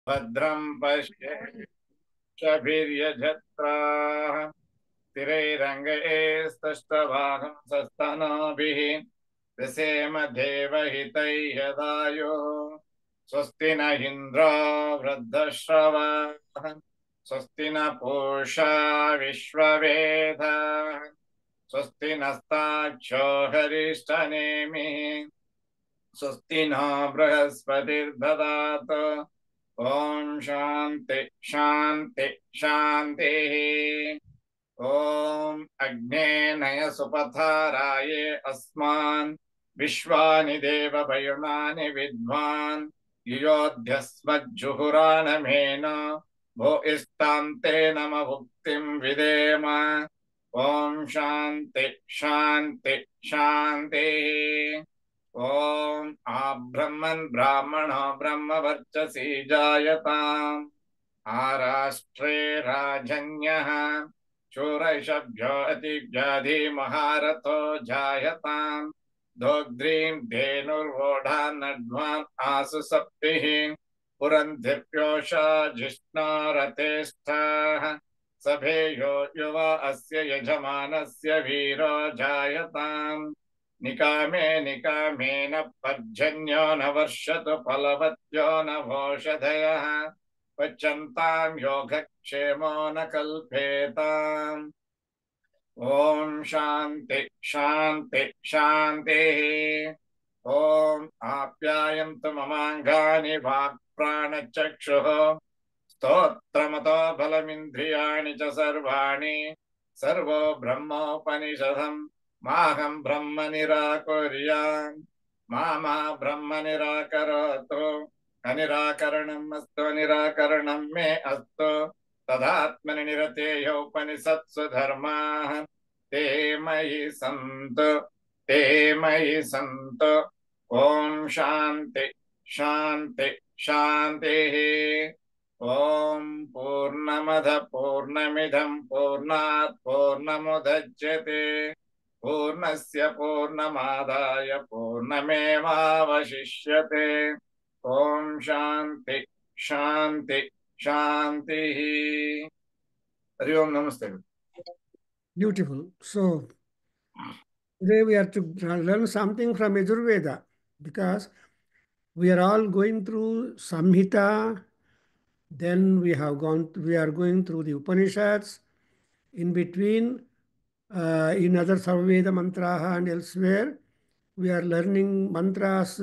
भद्रं पश्येष्भिर्यजत्राः स्थिरैरङ्गैस्तष्टवाहं सस्तनूभिः व्यसेम देवहितैः यदायुः स्वस्ति न इन्द्रो वृद्धश्रवाः स्वस्ति न पूषा विश्ववेदाः स्वस्ति नस्ताक्षो हरिष्ठनेमिः स्वस्ति न बृहस्पतिर्ददातु ॐ शान्ति शान्ति शान्तिः ॐ अग्ने नय सुपथाराये अस्मान् विश्वानि देववयुनानि विद्वान् युयोध्यस्मज्जुहुरानमेन भो इष्टान्ते नम भुक्तिं विदेम ॐ शान्ति शान्ति शान्तिः ॐ आब्रह्मन् ब्राह्मणो ब्रह्मवर्चसी जायताम् आराष्ट्रे राजन्यः शूरैषभ्यो अतिव्याधि महारथो जायताम् दोग्ध्रीं धेनुर्वोढा नड्वान् आसु सप्तिः पुरन्धिप्योषा जिष्णो रथेष्ठाः सभेयो युवा अस्य यजमानस्य वीरो जायताम् निकामे निकामेन पर्जन्यो न वर्षतु फलवत्यो न भोषधयः पच्यन्तां योगक्षेमो न कल्पेताम् ॐ शान्ति शान्ति शान्तिः ॐ आप्यायन्तु ममाङ्गानि वाक्प्राणचक्षुः स्तोत्रमतो बलमिन्द्रियाणि च सर्वाणि सर्वो ब्रह्मोपनिषदम् माहं ब्रह्म निराकुर्याम् मा ब्रह्म निराकरोतु अनिराकरणम् अस्तु निराकरणं मे अस्तु तदात्मनि निरतेय उपनिषत्सु धर्माः ते मयि सन्तु ॐ शान्ति शान्ति शान्तिः ॐ पूर्णमद पूर्णमिदं पूर्णात् पूर्णमुदच्यते पूर्णस्य पूर्णमादाय पूर्णमेवावशिष्यते ॐ शान्ति शान्ति शान्तिः हरि ओम नमस्ते Beautiful. So today we are to learn something from Yajurveda because we are all going through Samhita, then we are going through the Upanishads. In between, in other Sarveda Mantraha and elsewhere, we are learning mantras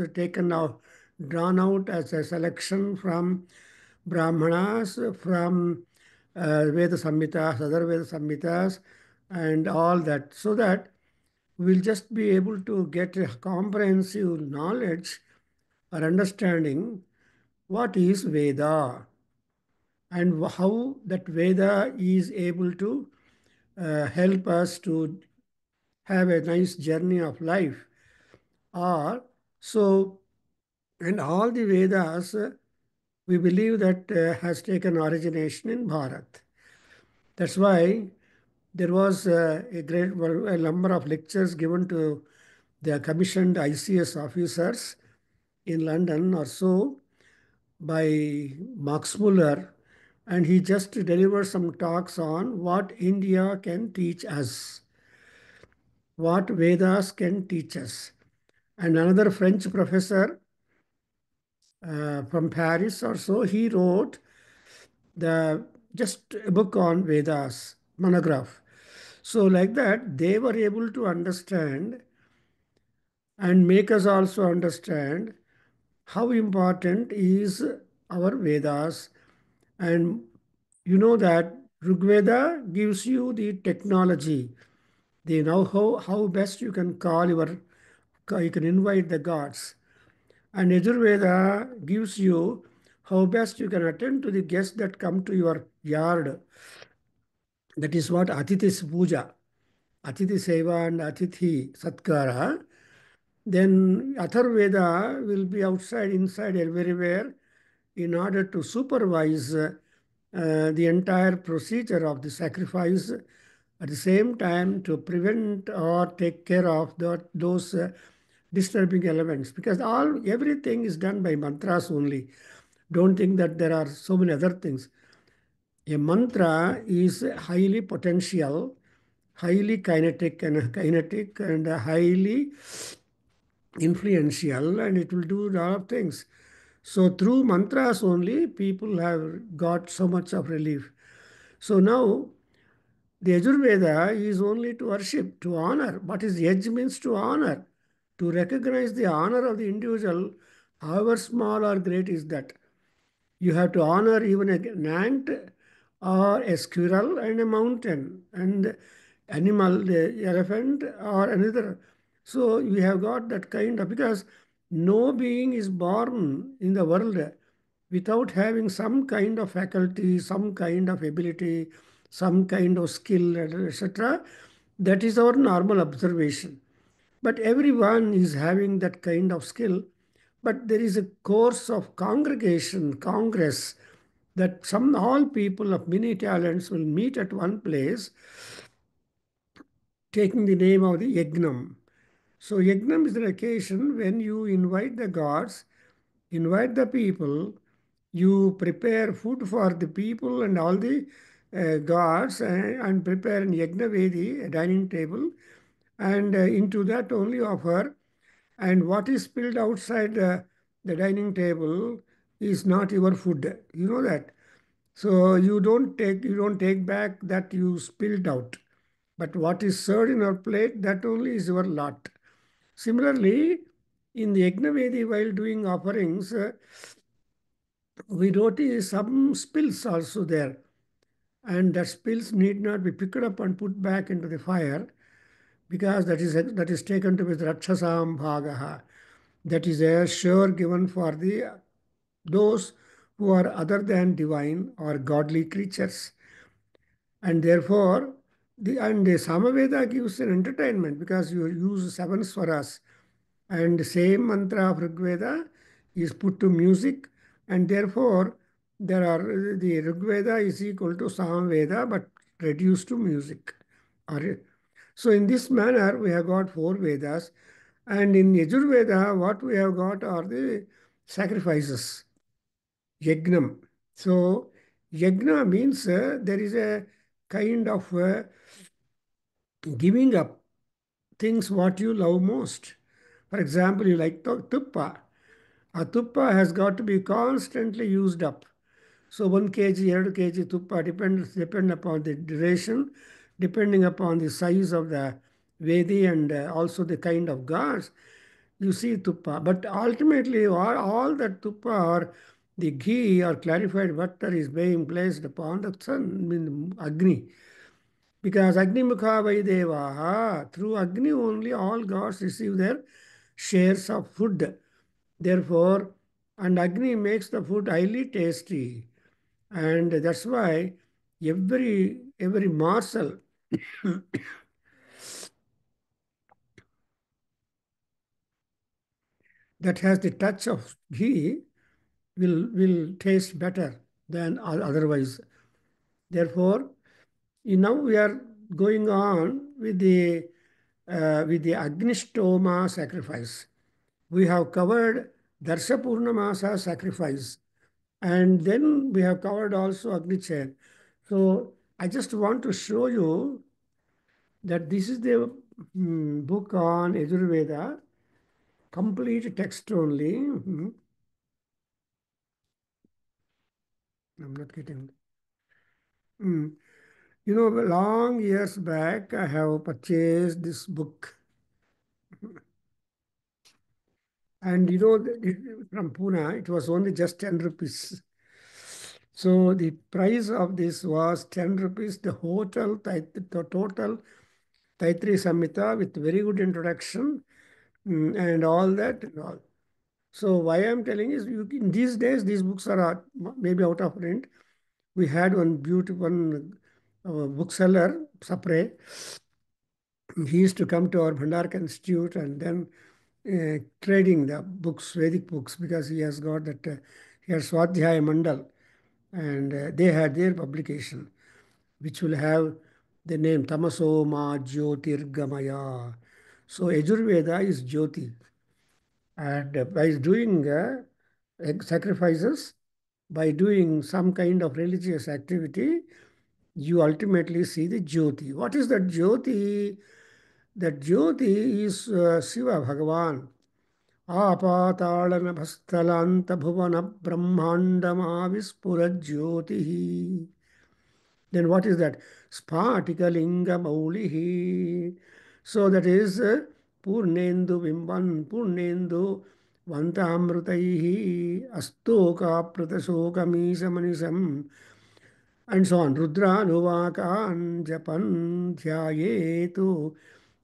drawn out as a selection from Brahmanas, from Veda Samhitas, other Veda Samhitas, and all that, so that we'll just be able to get a comprehensive knowledge or understanding what is Veda and how that Veda is able to help us to have a nice journey of life. Or so, and all the Vedas, we believe that has taken origination in Bharat. That's why there was a number of lectures given to the commissioned ICS officers in London or so by Max Muller, and he just delivered some talks on what India can teach us, what Vedas can teach us. And another French professor from Paris or so, he wrote just a book on Vedas, monograph. So like that, they were able to understand and make us also understand how important is our Vedas. And you know that Rigveda gives you the technology, the know how best you can you can invite the gods. And Yajurveda gives you how best you can attend to the guests that come to your yard. That is what Atithis Puja, Atithi Seva and Atithi Satkara. Then Atharveda will be outside, inside, everywhere in order to supervise the entire procedure of the sacrifice, at the same time to prevent or take care of those disturbing elements, because everything is done by mantras only. Don't think that there are so many other things. A mantra is highly potential, highly kinetic and highly influential, and it will do a lot of things. So through mantras only, people have got so much of relief. So now the Yajurveda is only to worship, to honor. What is Yaj means to honor, to recognize the honor of the individual, however small or great is that. You have to honor even an ant or a squirrel and a mountain and animal, the elephant or another. So we have got that kind of, because no being is born in the world without having some kind of faculty, some kind of ability, some kind of skill, etc. That is our normal observation. But everyone is having that kind of skill. But there is a course of congregation, congress, that some all people of many talents will meet at one place, taking the name of the Yagnam. So Yagnam is the occasion when you invite the gods, invite the people, you prepare food for the people and all the gods, and prepare an Yagnavedi, a dining table, and into that only offer. And what is spilled outside the dining table is not your food. You know that. So you don't take back that you spilled out. But what is served in your plate, that only is your lot. Similarly, in the Yagnavedi, while doing offerings, we notice some spills also there. And that spills need not be picked up and put back into the fire, because that is taken to be Rakshasam Bhagaha. That is a share given for the those who are other than divine or godly creatures. And therefore, the Samaveda gives an entertainment, because you use seven swaras, and the same mantra of Rigveda is put to music, and therefore the Rigveda is equal to Samaveda but reduced to music. So in this manner we have got four Vedas, and in Yajurveda what we have got are the sacrifices, Yagnam. So Yagna means there is a kind of giving up things what you love most. For example, you like tuppa. A tuppa has got to be constantly used up. So 1 kg, 2 kg tuppa depend upon the duration, depending upon the size of the Vedi, and also the kind of gods. You see tuppa. But ultimately, all that tuppa or the ghee or clarified butter is being placed upon the sun, I mean Agni. Because Agni Mukha Vaidevaha, through Agni only all gods receive their shares of food. Therefore, and Agni makes the food highly tasty. And that's why every morsel that has the touch of ghee will taste better than otherwise. Therefore, now we are going on with the Agnishtoma sacrifice. We have covered Darsha Purnamasa sacrifice, and then we have covered also Agnichain. So I just want to show you that this is the book on Yajurveda, complete text only. I'm not getting. Mm. Long years back, I have purchased this book. And from Pune, it was only just 10 rupees. So the price of this was 10 rupees. The total Taitri Samhita with very good introduction, and all that. And all. So why I'm telling is, in these days, these books are maybe out of print. We had one beautiful bookseller, Sapre. He used to come to our Bhandarka Institute and then trading the books, Vedic books, because he has got that, he has Swadhyaya Mandal, and they had their publication, which will have the name Tamaso Ma Jyotirgamaya. So Yajurveda is Jyoti. And by doing sacrifices, by doing some kind of religious activity, you ultimately see the Jyoti. What is that Jyoti? That Jyoti is Shiva Bhagavan. Apatalana bhuvana brahmandamavispura Jyotihi. Then what is that? Sphatikalinga Maulihi. So that is Purnendu Vimban, Purnendu Vantamrutaihi, Astoka Pratashoka Misamanisam, and so on. Rudra Nuvakan Japan Dhyayetu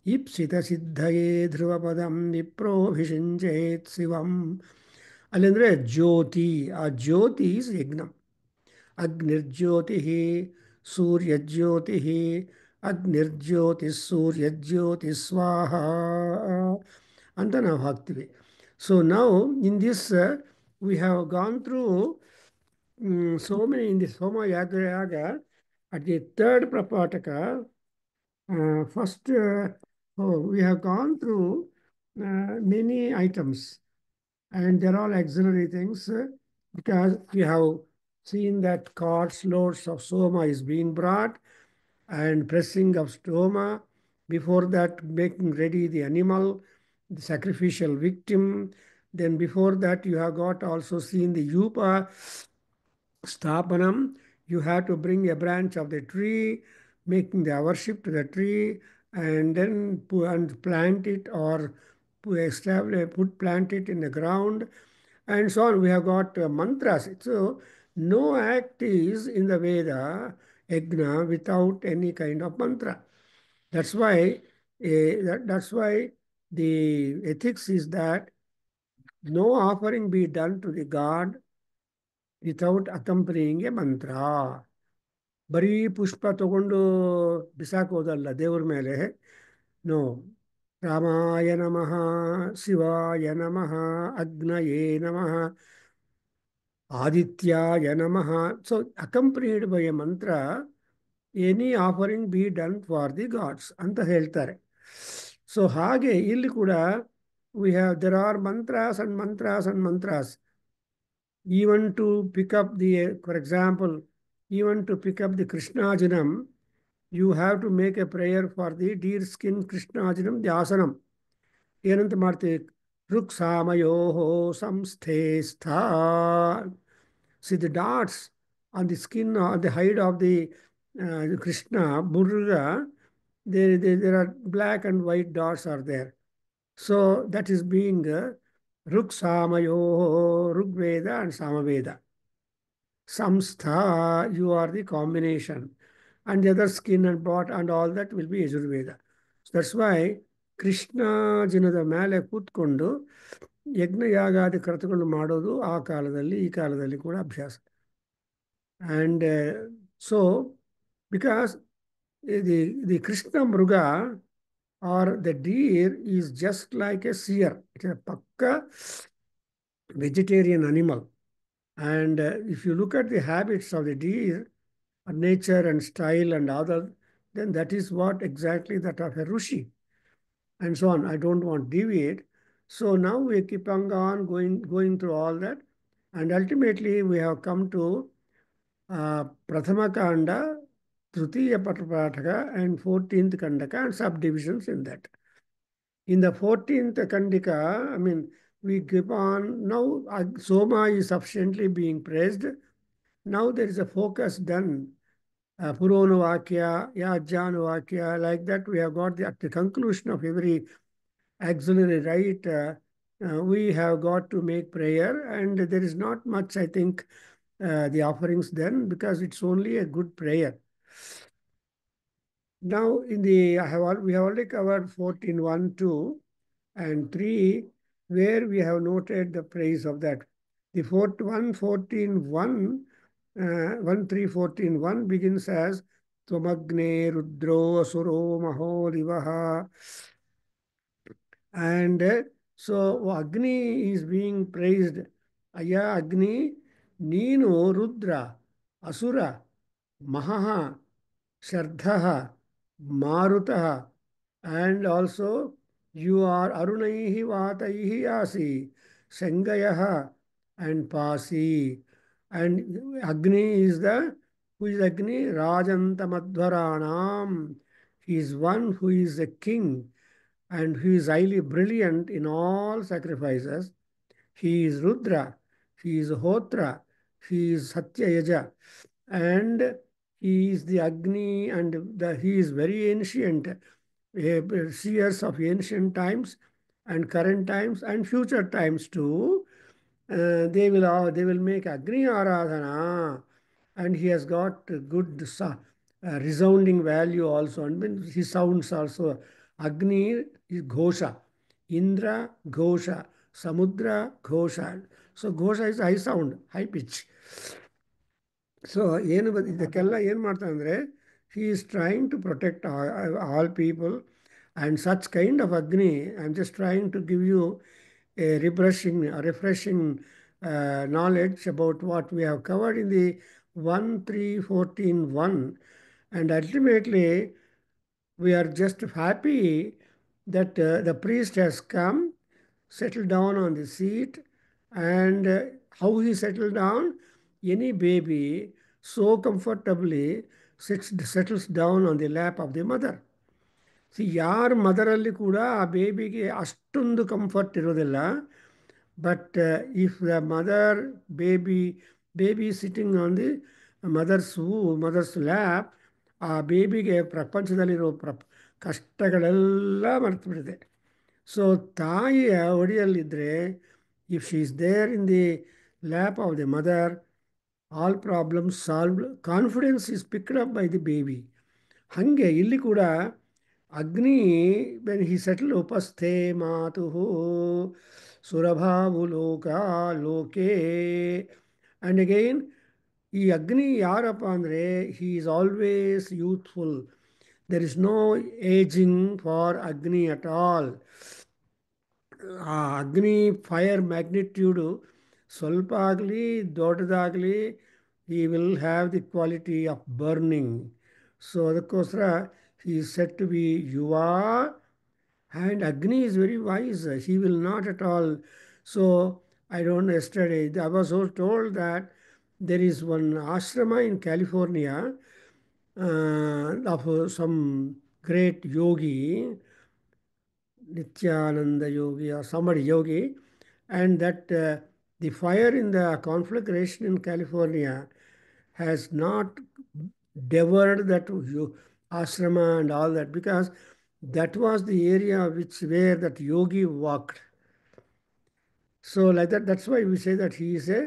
Ipsita Siddhaye Dhruvapadam Viprobhishinjayet Sivam. ಅಲ್ಲಿಂದ್ರೆ ಜ್ಯೋತಿ, ಆ ಜ್ಯೋತಿ is ಯಜ್ಞ. ಅಗ್ನಿರ್ಜ್ಯೋತಿ ಸೂರ್ಯಜ್ಯೋತಿ ಅಗ್ನಿರ್ಜ್ಯೋತಿ ಸೂರ್ಯಜ್ಯೋತಿ ಸ್ವಾಹ ಅಂತ ನಾವು ಹಾಕ್ತೀವಿ. So ನಾವು in this we have gone through so many in this Homa Yaga. At the third Prapataka, first we have gone through many items, and they're all auxiliary things because we have seen that carts, loads of soma is being brought and pressing of stoma. Before that, making ready the animal, the sacrificial victim. Then before that, you have got also seen the yupa Sthapanam. You have to bring a branch of the tree, making the worship to the tree, and then plant it or plant it in the ground, and so on. We have got mantras. So no act is in the Veda yajna without any kind of mantra. That's why that's why the ethics is that no offering be done to the god without accompanying a mantra. ಬರೀ ಪುಷ್ಪ ತಗೊಂಡು ಬಿಸಾಕೋದಲ್ಲ ದೇವ್ರ ಮೇಲೆ. No. ರಾಮಾಯ ನಮಃ, ಶಿವಾಯ ನಮಃ, ಅಗ್ನಯೇ ನಮಃ, ಆದಿತ್ಯಾಯ ನಮಃ. So accompanied by a mantra any offering be done for the gods ಅಂತ ಹೇಳ್ತಾರೆ. ಸೊ ಹಾಗೆ ಇಲ್ಲಿ ಕೂಡ we have there are mantras and mantras and mantras. Even to pick up the, for example, even to pick up the Krishnajanam, you have to make a prayer for the deer skin Krishnajanam, the asanam. ಏನಂತ ಮಾಡ್ತೀವಿ? ರುಕ್ಸಾಮಯೋಹೋ ಸಂಸ್ಥೆ ಸ್ಥಾ. See the dots on the skin or the hide of the Krishna, Murga, there are black and white dots are there. So that is being Ruksamayoho, Rugveda and Samaveda. Samstha, you are the combination. And the other skin and bot and all that will be Yajurveda. So that's why Krishna ಜನದ ಮೇಲೆ ಕೂತ್ಕೊಂಡು ಯಜ್ಞ ಯಾಗಾದಿ ಕೃತಗಳು ಮಾಡೋದು ಆ ಕಾಲದಲ್ಲಿ ಈ ಕಾಲದಲ್ಲಿ ಕೂಡ ಅಭ್ಯಾಸ. And so because the Krishna Mruga or the deer is just like a seer. It's a pakka vegetarian animal. And if you look at the habits of the deer, nature and style and other, then that is what exactly that of a Rushi. And so on. I don't want to deviate. So now we keep on going through all that. And ultimately we have come to Prathama Kanda, Tritiya Pataka, and 14th Kandaka and subdivisions in that. In the 14th Kandika, I mean, we keep on, now Soma is sufficiently being praised. Now there is a focus done. Puronavakya, Yajjanavakya, like that we have got at the conclusion of every auxiliary rite, we have got to make prayer, and there is not much, I think, the offerings then, because it's only a good prayer. Now, we have already covered 14.1, 2, and 3, where we have noted the praise of that. The 14.1, 1.3.14.1 begins as Twamagne Rudro Asuro Mahodivaha. And so Agni is being praised. Aya Agni, Nino Rudra, Asura, Mahaha, Shardhaha, Marutaha, and also you are Arunaihi Vataihi Asi, Sengayaha, and Pasi. And Agni is who is Agni? Rajantamadvaranam. He is one who is a king and who is highly brilliant in all sacrifices. He is Rudra, he is Hotra, he is Satyayaja, and he is the Agni, and he is very ancient, seers of ancient times and current times and future times too. They will make Agni Aradhana, and he has got good resounding value also. And when his sounds also, Agni is Ghosha, Indra Ghosha, Samudra Ghosha. So Ghosha is high sound, high pitch. So ಇದಕ್ಕೆಲ್ಲ ಏನು ಮಾಡ್ತಾನೆ ಅಂದರೆ he is trying to protect all people and such kind of Agni I am just trying to give you a refreshing knowledge about what we have covered in the 1.3.14.1, and ultimately we are just happy that the priest has come, settled down on the seat, and how he settled down, any baby so comfortably settles down on the lap of the mother. See ಯಾರ ಮದರಲ್ಲಿ ಕೂಡ ಆ ಬೇಬಿಗೆ ಅಷ್ಟೊಂದು comfort ಇರೋದಿಲ್ಲ. But if the mother baby sitting on the mother's lap, ಆ ಬೇಬಿಗೆ ಪ್ರಪಂಚದಲ್ಲಿರೋ ಕಷ್ಟಗಳೆಲ್ಲ ಮರೆತು ಬಿಟ್ಟಿದೆ. ಸೊ ತಾಯಿಯ ಒಡಿಯಲ್ಲಿದ್ದರೆ, if she is there in the lap of the mother, all problems solved, confidence is picked up by the baby. ಹಾಗೆ ಇಲ್ಲಿ ಕೂಡ ಅಗ್ನಿ, ವೆನ್ ಹಿ ಸೆಟಲ್ ಉಪಸ್ಥೆ ಮಾತು ಸುರಭಾವು ಲೋಕೆ. ಆ್ಯಂಡ್ ಅಗೈನ್ ಈ ಅಗ್ನಿ ಯಾರಪ್ಪ ಅಂದರೆ, he is always youthful. There is no ageing for Agni at all. ಆ ಅಗ್ನಿ ಫೈರ್ ಮ್ಯಾಗ್ನಿಟ್ಯೂಡು ಸ್ವಲ್ಪ ಆಗಲಿ ದೊಡ್ಡದಾಗಲಿ, he will have the quality of burning. So ಅದಕ್ಕೋಸ್ಕರ he is said to be Yuva, and Agni is very wise. He will not at all. So I don't know, yesterday I was also told that there is one ashrama in California of some great yogi, Nityananda Yogi or somebody yogi, and that the fire in the conflagration in California has not devoured that ashrama and all that, because that was the area where that yogi walked. So like that, that's why we say that he is a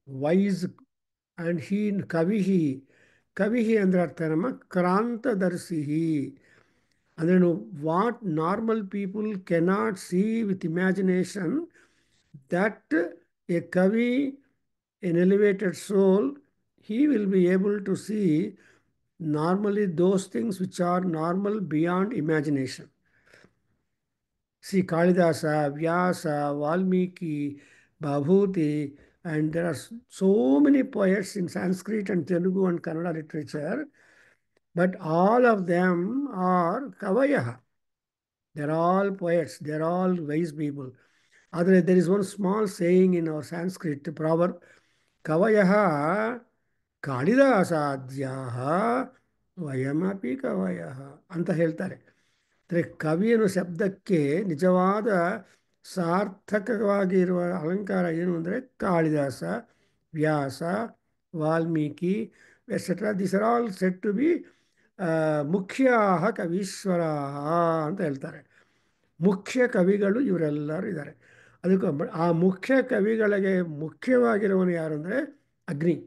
wise, and he kavihi ಅಂದ್ರೆ ಅರ್ಥ ನಮ್ಮ ಕ್ರಾಂತದರ್ಶಿಹಿ. ಅಂದರೆ what normal people cannot see with imagination, that a kavi, an elevated soul, he will be able to see normally those things which are normal beyond imagination. See Kalidasa, Vyasa, Valmiki, Bhabhuti, and there are so many poets in Sanskrit and Telugu and Kannada literature, but all of them are Kavayaha. They're all poets, they're all wise people. There is one small saying in our Sanskrit proverb, Kavayaha ಕಾಳಿದಾಸಾದ್ಯಾಹ ವಯಮಪಿ ಕವಯಃ ಅಂತ ಹೇಳ್ತಾರೆ. ಅಂದರೆ ಕವಿ ಅನ್ನೋ ಶಬ್ದಕ್ಕೆ ನಿಜವಾದ ಸಾರ್ಥಕವಾಗಿರುವ ಅಲಂಕಾರ ಏನು ಅಂದರೆ Kalidasa, Vyasa, Valmiki etcetera, this are all set to be ಮುಖ್ಯಾಹ ಕವೀಶ್ವರಾಹ ಅಂತ ಹೇಳ್ತಾರೆ. ಮುಖ್ಯ ಕವಿಗಳು ಇವರೆಲ್ಲರೂ ಇದ್ದಾರೆ. ಅದಕ್ಕೆ ಆ ಮುಖ್ಯ ಕವಿಗಳಿಗೆ ಮುಖ್ಯವಾಗಿರುವನು ಯಾರು ಅಂದರೆ ಅಗ್ನಿ.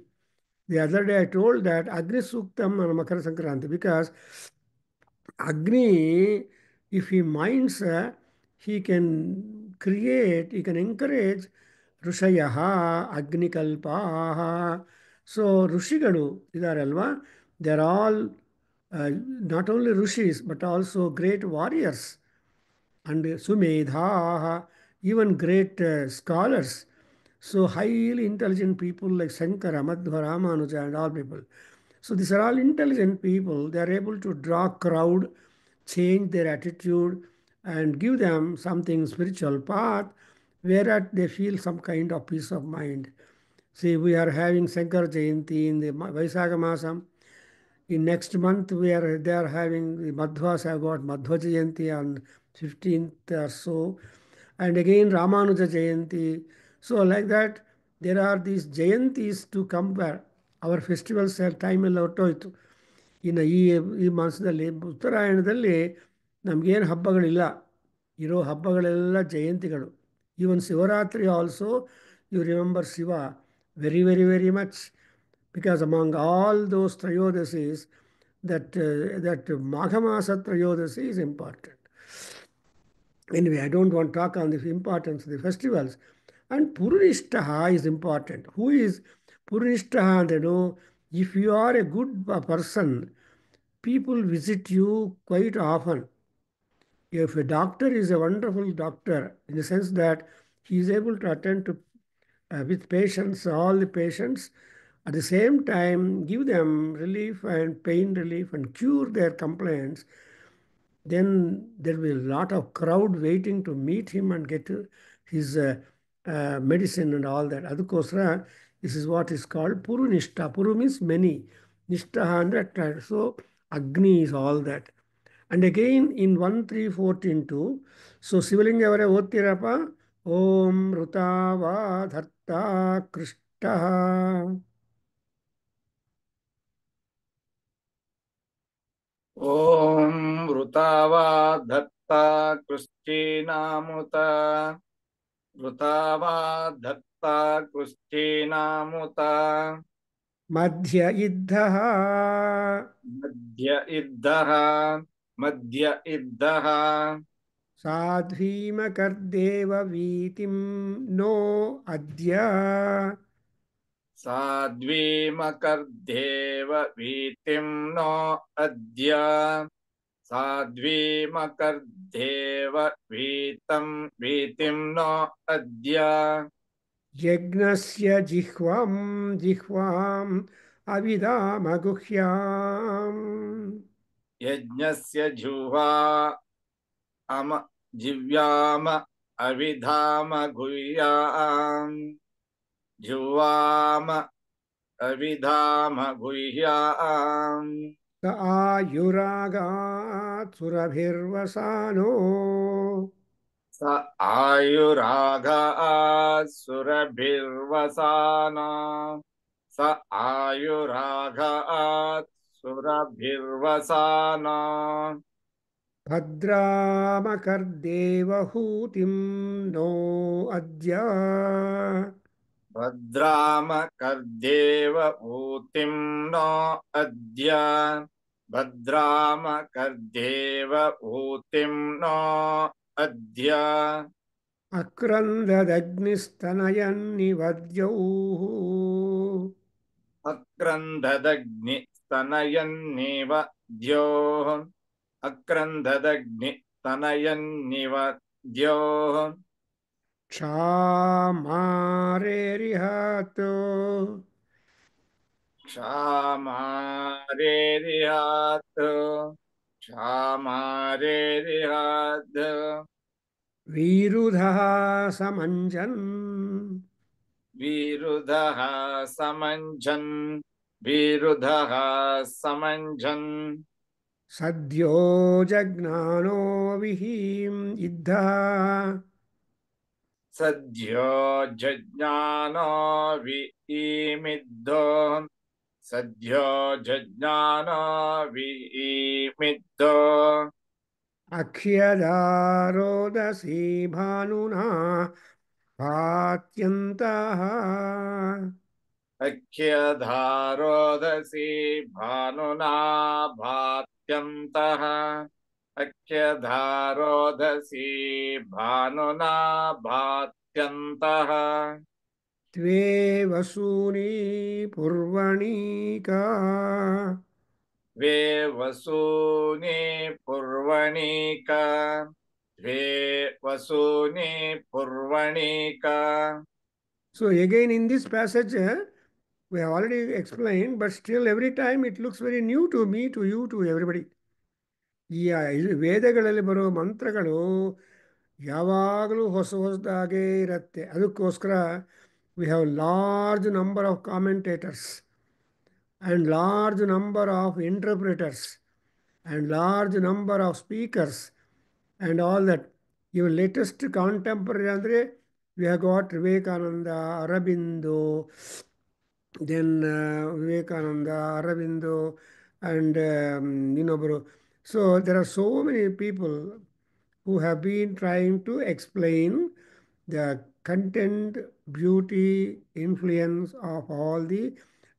The other day I told that Agni Suktam on Makara Sankranti, because Agni, if he minds, he can create, he can encourage Rushayaha, Agni Kalpaha. So Rushigalu idaralva, they are all not only Rushis but also great warriors and Sumedha, even great scholars. So highly intelligent people like Shankara, Madhva, Ramanuja and all people. So these are all intelligent people. They are able to draw crowd, change their attitude, and give them something spiritual path, whereat they feel some kind of peace of mind. See, we are having Shankar Jayanti in the Vaisakha Masam. In next month, they are having the Madhvas have got Madhva Jayanti on 15th or so, and again Ramanuja Jayanti. So like that, there are these Jayantis to compare. Our festivals are time ಎಲ್ಲ ಹೊರಟೋಯ್ತು. ಇನ್ನು ಈ ಮಾಸದಲ್ಲಿ ಉತ್ತರಾಯಣದಲ್ಲಿ ನಮಗೇನು ಹಬ್ಬಗಳಿಲ್ಲ. ಇರೋ ಹಬ್ಬಗಳೆಲ್ಲ ಜಯಂತಿಗಳು. Even Shivaratri also you remember Shiva very very very much, because among all those Trayodasis, that Maghamasa Trayodasi is important. Anyway, I don't want to talk on the importance of the festivals. And Purunishtaha is important. Who is Purunishtaha? And if you are a good person, people visit you quite often. If a doctor is a wonderful doctor, in the sense that he is able to attend to with patients, all the patients, at the same time give them relief and pain relief and cure their complaints, then there will be a lot of crowd waiting to meet him and get his medicine and all that. Adukosra, this is what is called Puru Nishta. Puru means many. Nishta 100. So Agni is all that. And again in 1.3.14.2, so Sivalinga avare ಓದ್ತೀರಪ್ಪ? Om Rutava Dharta Krishta. ॐ वृतावा धत्ता कृष्टीनामुत वृतावा धत्ता कृष्टीनामुत Madhya Iddha मध्य इद्धः मध्य इद्धः Sadhvimakardev Vitim No Adya साध्वीमकर्देव वीतिं नो अद्य साध्वीमकर्देव वीतिं नो अद्य Yagnasya Jihvam Avidamaguhyam यज्ञस्य जुह्वा अम जिव्याम अविधाम गुह्याम् जुह्वाम अविधाम गुह्याम् Sa Ayuragat Surabhirvasano स आयुरागात् सुरभिर्वसाना स आयुरागात् सुरभिर्वसाना Bhadramakardevahutim No Adya भद्रामकर्देव ऊतिं नो अद्य भद्रामकर्देव ऊतिं नो अद्य Akrandadagnistanayannivadyoh अक्रन्ददग्निस्तनयन्निव द्योः अक्रन्ददग्निस्तनयन्निव द्योः Kshamarerihato क्षामारेरिहात् क्षामारेरिहात् Virudha Samanjan विरुधः समञ्जन् विरुधः समञ्जन् Sadhyo Jagnano Vihim Iddha सद्यो जज्ञानो विईमिद्धो सद्यो जज्ञानो विईमिद्धो Akhyadarodasi Bhanuna Bhatyantaha अख्यधारोदसी भानुना भात्यन्तः अख्यधारोदसी भानुना भात्यन्तः Tve Vasuni Purvanika द्वे वसूनि पुर्वणिका द्वे वसूनि पुर्वणिका So again in this passage, we have already explained, but still every time it looks very new to me, to you, to everybody. ಈ ವೇದಗಳಲ್ಲಿ ಬರೋ ಮಂತ್ರಗಳು ಯಾವಾಗಲೂ ಹೊಸದಾಗೇ ಇರುತ್ತೆ. ಅದಕ್ಕೋಸ್ಕರ we have large number of commentators and large number of interpreters and large number of speakers and all that. Even latest contemporary andre, we have got Vivekananda, Aurobindo, then Vivekananda, Aurobindo, and bro. So there are so many people who have been trying to explain the content, beauty, influence of all the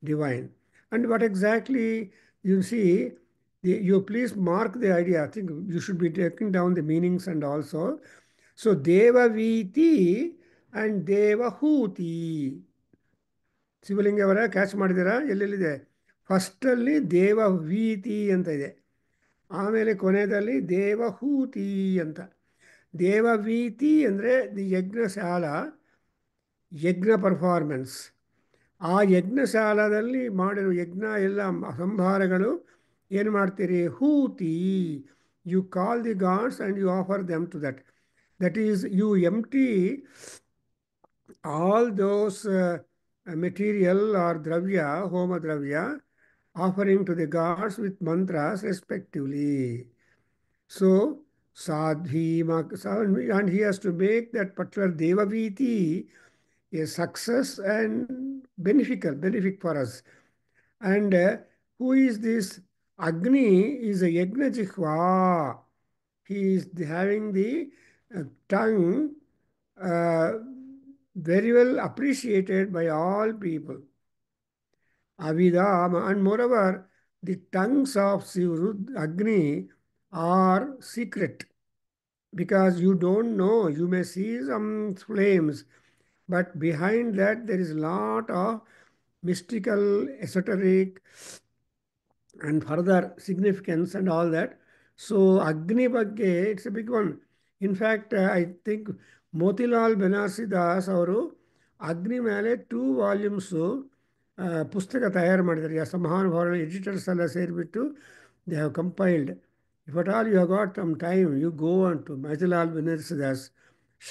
divine. And what exactly you see, you please mark the idea. I think you should be taking down the meanings and also. So Deva Viti and Deva Huti. ಶಿವಲಿಂಗ ಅವರ catch ಮಾಡಿದ್ದೀರಾ ಎಲ್ಲೆಲ್ಲಿದೆ ಫಸ್ಟಲ್ಲಿ ದೇವವೀತಿ ಅಂತ ಇದೆ ಆಮೇಲೆ ಕೊನೆಯಲ್ಲಿ ದೇವಹೂತಿ ಅಂತ ದೇವವೀತಿ ಅಂದರೆ the ಯಜ್ಞಶಾಲ ಯಜ್ಞ performance ಆ ಯಜ್ಞಶಾಲದಲ್ಲಿ ಮಾಡಿರೋ ಯಜ್ಞ ಎಲ್ಲ ಸಂಭಾರಗಳು ಏನು ಮಾಡ್ತೀರಿ ಹೂತಿ you call the gods and you offer them to that is you empty all those material or dravya, homa dravya, offering to the gods with mantras respectively. So, sadhi, and he has to make that particular devaviti a success and benefic for us. And who is this? Agni is a yajna jihva. He is having the tongue uh, very well appreciated by all people. Avidama, and moreover, the tongues of Sivrud Agni are secret because you don't know. You may see some flames, but behind that there is a lot of mystical, esoteric, and further significance and all that. So Agni Bagge, it's a big one. In fact, I think Motilal Banarsi Das ಅವರು ಅಗ್ನಿ ಮೇಲೆ 2 volumes ಪುಸ್ತಕ ತಯಾರು ಮಾಡಿದ್ದಾರೆ ಆ ಮಹಾನುಭಾವರು editors ಎಲ್ಲ ಸೇರಿಬಿಟ್ಟು they have compiled if at all you have got some time you go on to Motilal Banarsi Das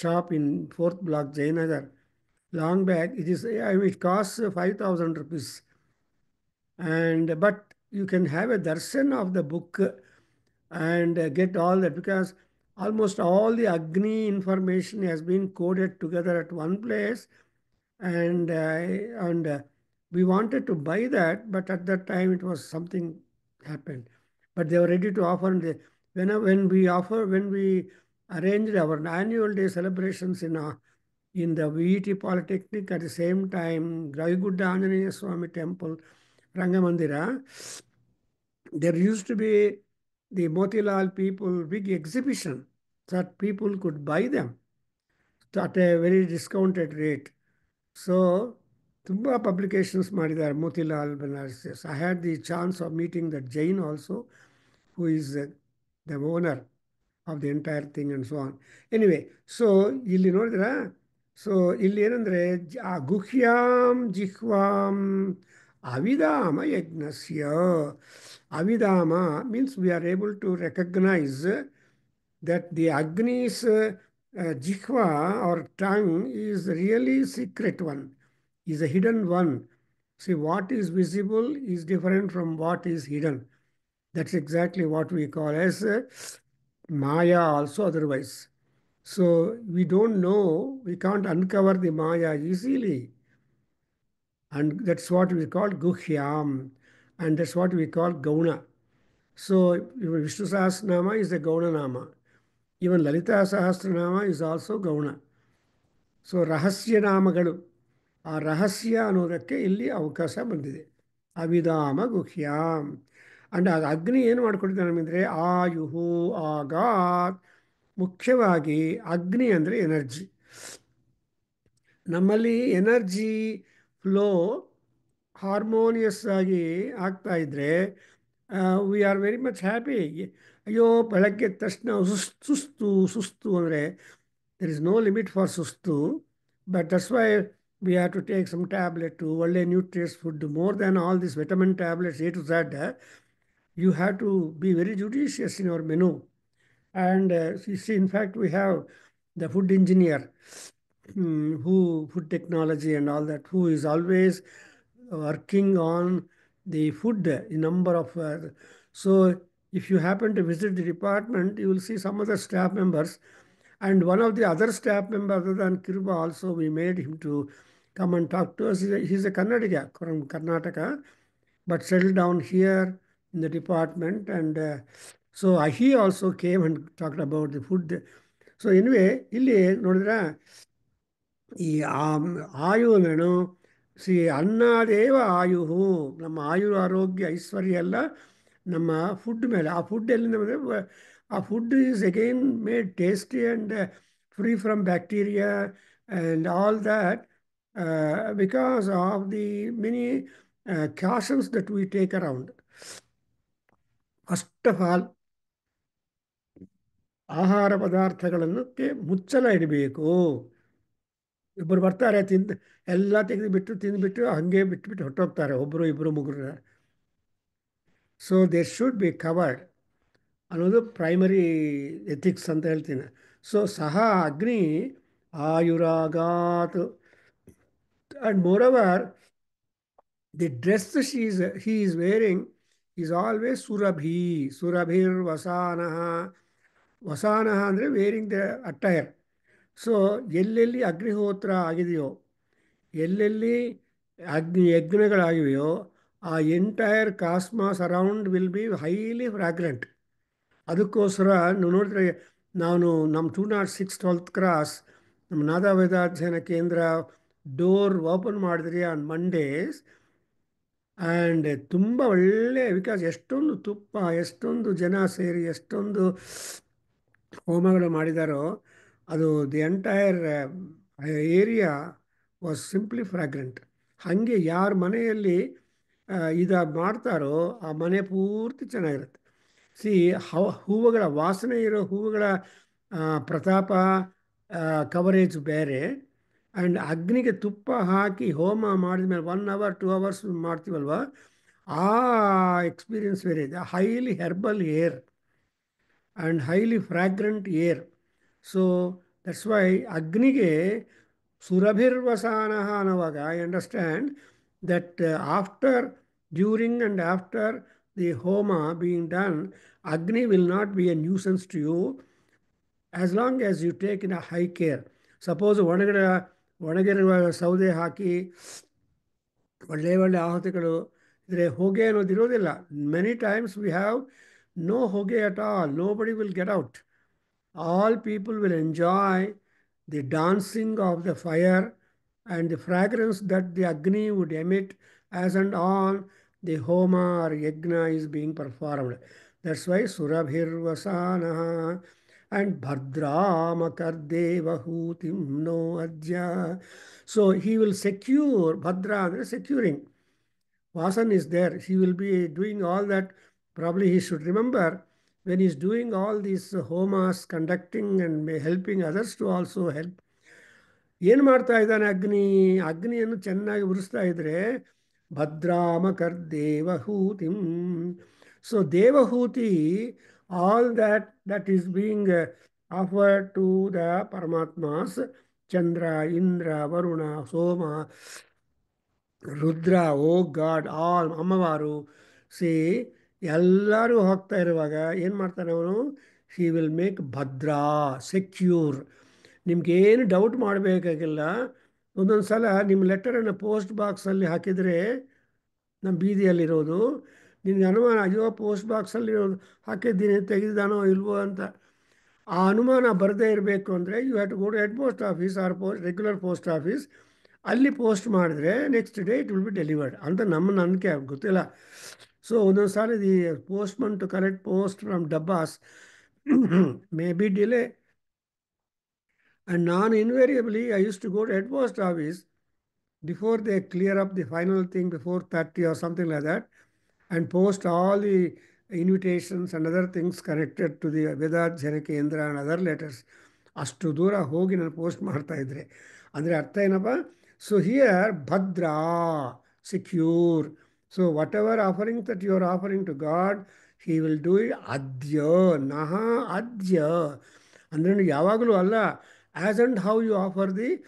shop in 4th block Jayanagar long back. It costs 5,000 rupees. But you can have a darshan of the book and get all that because almost all the Agni information has been coded together at one place. And we wanted to buy that, but at that time it was something happened. But they were ready to offer. And when we arranged our annual day celebrations in the VET Polytechnic at the same time, Gravigudda Anjaneya Swami Temple, Rangamandira, there used to be the Motilal people big exhibition that people could buy them at a very discounted rate. So, ತುಂಬ publications ಮಾಡಿದ್ದಾರೆ Motilal Banaras. I had the chance of meeting that Jain also who is the owner of the entire thing and so on. Anyway, so ಇಲ್ಲಿ ನೋಡಿದ್ರ, so ಇಲ್ಲಿ ಏನಂದರೆ ಗುಹ್ಯಾಂ ಜಿಹ್ವಾಂ ಅವಿಧಾಮ ಯಜ್ಞಸ್ಯ. ಅವಿಧಾಮ means we are able to recognise that the Agni's jihva or tongue is really secret one, is a hidden one. See, what is visible is different from what is hidden. That's exactly what we call as Maya also otherwise. So we don't know, we can't uncover the Maya easily. And that's what we call Guhyam. And that's what we call Gauna. So Vishnu Sahasranama is a Gauna Nama. Even Lalita Sahasranama is also Gauna. So ರಹಸ್ಯ ನಾಮಗಳು, ಆ ರಹಸ್ಯ ಅನ್ನೋದಕ್ಕೆ ಇಲ್ಲಿ ಅವಕಾಶ ಬಂದಿದೆ. ಅವಿಧಾಮ ಗುಹ್ಯಾಂ. And ಅದು ಅಗ್ನಿ ಏನು ಮಾಡಿಕೊಡ್ತಾನೆ ಅಂದರೆ ಆಯುಹು ಆಗಾತ್. ಮುಖ್ಯವಾಗಿ ಅಗ್ನಿ ಅಂದರೆ ಎನರ್ಜಿ. ನಮ್ಮಲ್ಲಿ ಎನರ್ಜಿ ಫ್ಲೋ ಹಾರ್ಮೋನಿಯಸ್ ಆಗಿ ಆಗ್ತಾ ಇದ್ದರೆ V are very much happy. ಅಯ್ಯೋ ಬೆಳಗ್ಗೆ ಎದ್ದ ತಕ್ಷಣ ಸುಸ್ತು ಸುಸ್ತು ಅಂದರೆ there is no limit for sustu, but that's why we have to take some tablet to ಒಳ್ಳೆ nutritious food. More than all these vitamin tablets A to Z, you have to be very judicious in your menu. And you see, in fact, we have the food engineer who food technology and all that, who is always working on the food, a number of. So if you happen to visit the department, you will see some other staff members, and one of the other staff members other than Kiruba also, we made him to come and talk to us. He's a Kannadiga from Karnataka, but settled down here in the department, and so he also came and talked about the food. So anyway ಇಲ್ಲಿ ನೋಡಿದ್ರೆ ಈ ಆಯುವೇನು ಅನ್ನದೇವ ಆಯುಹು, ನಮ್ಮ ಆರೋಗ್ಯ ಐಶ್ವರ್ಯ ಎಲ್ಲ ನಮ್ಮ food ಮೇಲೆ. ಆ food ಎಲ್ಲಿಂದ ಬಂದರೆ ಆ food is again made tasty and free from bacteria and all that because of the many cautions that we take around. First of all ಆಹಾರ ಪದಾರ್ಥಗಳನ್ನು ಮುಚ್ಚಳ ಇಡಬೇಕು. ಇಬ್ಬರು ಬರ್ತಾರೆ, ಎಲ್ಲ ತೆಗೆದುಬಿಟ್ಟು ತಿಂದುಬಿಟ್ಟು ಹಾಗೆ ಬಿಟ್ಬಿಟ್ಟು ಹೊಟ್ಟೋಗ್ತಾರೆ, ಒಬ್ಬರು ಇಬ್ಬರು ಮುಗ್ಗರು. So they should be covered ಅನ್ನೋದು ಪ್ರೈಮರಿ ಎಥಿಕ್ಸ್ ಅಂತ ಹೇಳ್ತೀನಿ. ಸೊ ಸಹ ಅಗ್ನಿ ಆಯುರಾಗಾತ್. And moreover the dress he is wearing is always ಸುರಭಿ. ಸುರಭಿರ್ ವಸಾನಃ. ವಸಾನಃ ಅಂದರೆ ವೇರಿಂಗ್ ದ ಅಟ್ಟೈರ್. ಸೊ ಎಲ್ಲೆಲ್ಲಿ ಅಗ್ನಿಹೋತ್ರ ಆಗಿದೆಯೋ, ಎಲ್ಲೆಲ್ಲಿ ಯಜ್ಞಗಳಾಗಿವೆಯೋ, ಆ entire cosmos around will be highly fragrant. ಅದಕ್ಕೋಸ್ಕರ ನೀವು ನೋಡಿದ್ರೆ, ನಾನು ನಮ್ಮ 206 12th ಕ್ರಾಸ್ ನಮ್ಮ ನಾದಾ ವೇದಾಧ್ಯಯನ ಕೇಂದ್ರ ಡೋರ್ ಓಪನ್ ಮಾಡಿದ್ರಿ ಆನ್ ಮಂಡೇಸ್, ಆ್ಯಂಡ್ ತುಂಬ ಒಳ್ಳೆ, ಬಿಕಾಸ್ ಎಷ್ಟೊಂದು ತುಪ್ಪ, ಎಷ್ಟೊಂದು ಜನ ಸೇರಿ ಎಷ್ಟೊಂದು ಹೋಮಗಳು ಮಾಡಿದಾರೋ, ಅದು the entire area was simply fragrant. ಹಾಗೆ ಯಾರ ಮನೆಯಲ್ಲಿ ಮಾಡ್ತಾರೋ ಆ ಮನೆ ಪೂರ್ತಿ ಚೆನ್ನಾಗಿರುತ್ತೆ. ಸಿ ಹೂವುಗಳ ವಾಸನೆ ಇರೋ ಹೂವುಗಳ ಪ್ರತಾಪ, ಕವರೇಜ್ ಬೇರೆ. ಆ್ಯಂಡ್ ಅಗ್ನಿಗೆ ತುಪ್ಪ ಹಾಕಿ ಹೋಮ ಮಾಡಿದ ಮೇಲೆ 1 hour 2 hours ಮಾಡ್ತೀವಲ್ವ, ಆ ಎಕ್ಸ್ಪೀರಿಯನ್ಸ್ ಬೇರೆ ಇದೆ. Highly herbal air and highly fragrant air. So that's why ಅಗ್ನಿಗೆ ಸುರಭಿರ್ವಸಾನಃ ಅನ್ನುವಾಗ I understand that after, during and after the homa being done, Agni will not be a nuisance to you as long as you take in a high care. Suppose ಒಣಗಿರುವ ಸೌದೆ ಹಾಕಿ ಒಳ್ಳೆ ಒಳ್ಳೆ ಆಹುತಿಗಳು ಇದ್ರೆ ಹೊಗೆ ಅನ್ನೋದು ಇರೋದಿಲ್ಲ. Many times we have no hoge at all. Nobody will get out. All people will enjoy the dancing of the fire and the fragrance that the Agni would emit as and on the homa or yajna is being performed. That's why Surabhirvasanaha and Bhadramakardevahutim no adya. So he will secure, Bhadra is securing. Vasan is there. He will be doing all that. Probably he should remember when he's doing all these homas, conducting and helping others to also help. ಏನು ಮಾಡ್ತಾ ಇದ್ದಾನೆ ಅಗ್ನಿಯನ್ನು ಚೆನ್ನಾಗಿ ಉರಿಸ್ತಾ ಇದ್ರೆ ಭದ್ರಾಮಕರ್ ದೇವಹೂತಿಂ. So ದೇವಹೂತಿ, all that is being offered to the Paramatmas, Chandra, Indra, Varuna, Soma, Rudra, oh God, all ಅಮ್ಮವಾರು, ಸಿ ಎಲ್ಲರೂ ಹೋಗ್ತಾ ಇರುವಾಗ ಏನು ಮಾಡ್ತಾನೆ ಅವನು? ಹಿ ವಿಲ್ ಮೇಕ್ ಭದ್ರಾ, ಸೆಕ್ಯೂರ್. ನಿಮ್ಗೇನು ಡೌಟ್ ಮಾಡಬೇಕಾಗಿಲ್ಲ. ಒಂದೊಂದು ಸಲ ನಿಮ್ಮ ಲೆಟರನ್ನು ಪೋಸ್ಟ್ ಬಾಕ್ಸಲ್ಲಿ ಹಾಕಿದರೆ, ನಮ್ಮ ಬೀದಿಯಲ್ಲಿರೋದು, ನಿನಗೆ ಅನುಮಾನ, ಅಯ್ಯೋ ಪೋಸ್ಟ್ ಬಾಕ್ಸಲ್ಲಿ ಹಾಕಿದ್ದೀನಿ, ತೆಗೆದಿದ್ದಾನೋ ಇಲ್ವೋ ಅಂತ. ಆ ಅನುಮಾನ ಬರದೇ ಇರಬೇಕು ಅಂದರೆ you have to go to head post office or regular post office. ಅಲ್ಲಿ ಪೋಸ್ಟ್ ಮಾಡಿದ್ರೆ next day it will be delivered ಅಂತ ನಮ್ಮ ನಂಬಿಕೆ, ಗೊತ್ತಿಲ್ಲ. ಸೊ ಒಂದೊಂದು ಸಾರಿ the postman to collect post from ಡಬ್ಬಾಸ್ may be delay. And non-invariably, I used to go to head post office before they clear up the final thing, before 30 or something like that, and post all the invitations and other things connected to the Vedadhyana Kendra and other letters. ಅಷ್ಟು ದೂರ ಹೋಗಿ ನಾನು post ಮಾಡ್ತಾ ಇದ್ರೆ ಅಂದರೆ ಅರ್ಥ ಏನಪ್ಪ? So here ಭದ್ರಾ, secure. So whatever offering that you are offering to God, he will do it ಅದ್ಯ ನಹ ಅದ್ಯ. ಅಂದರೆ ಯಾವಾಗಲೂ ಅಲ್ಲ, as and how you offer the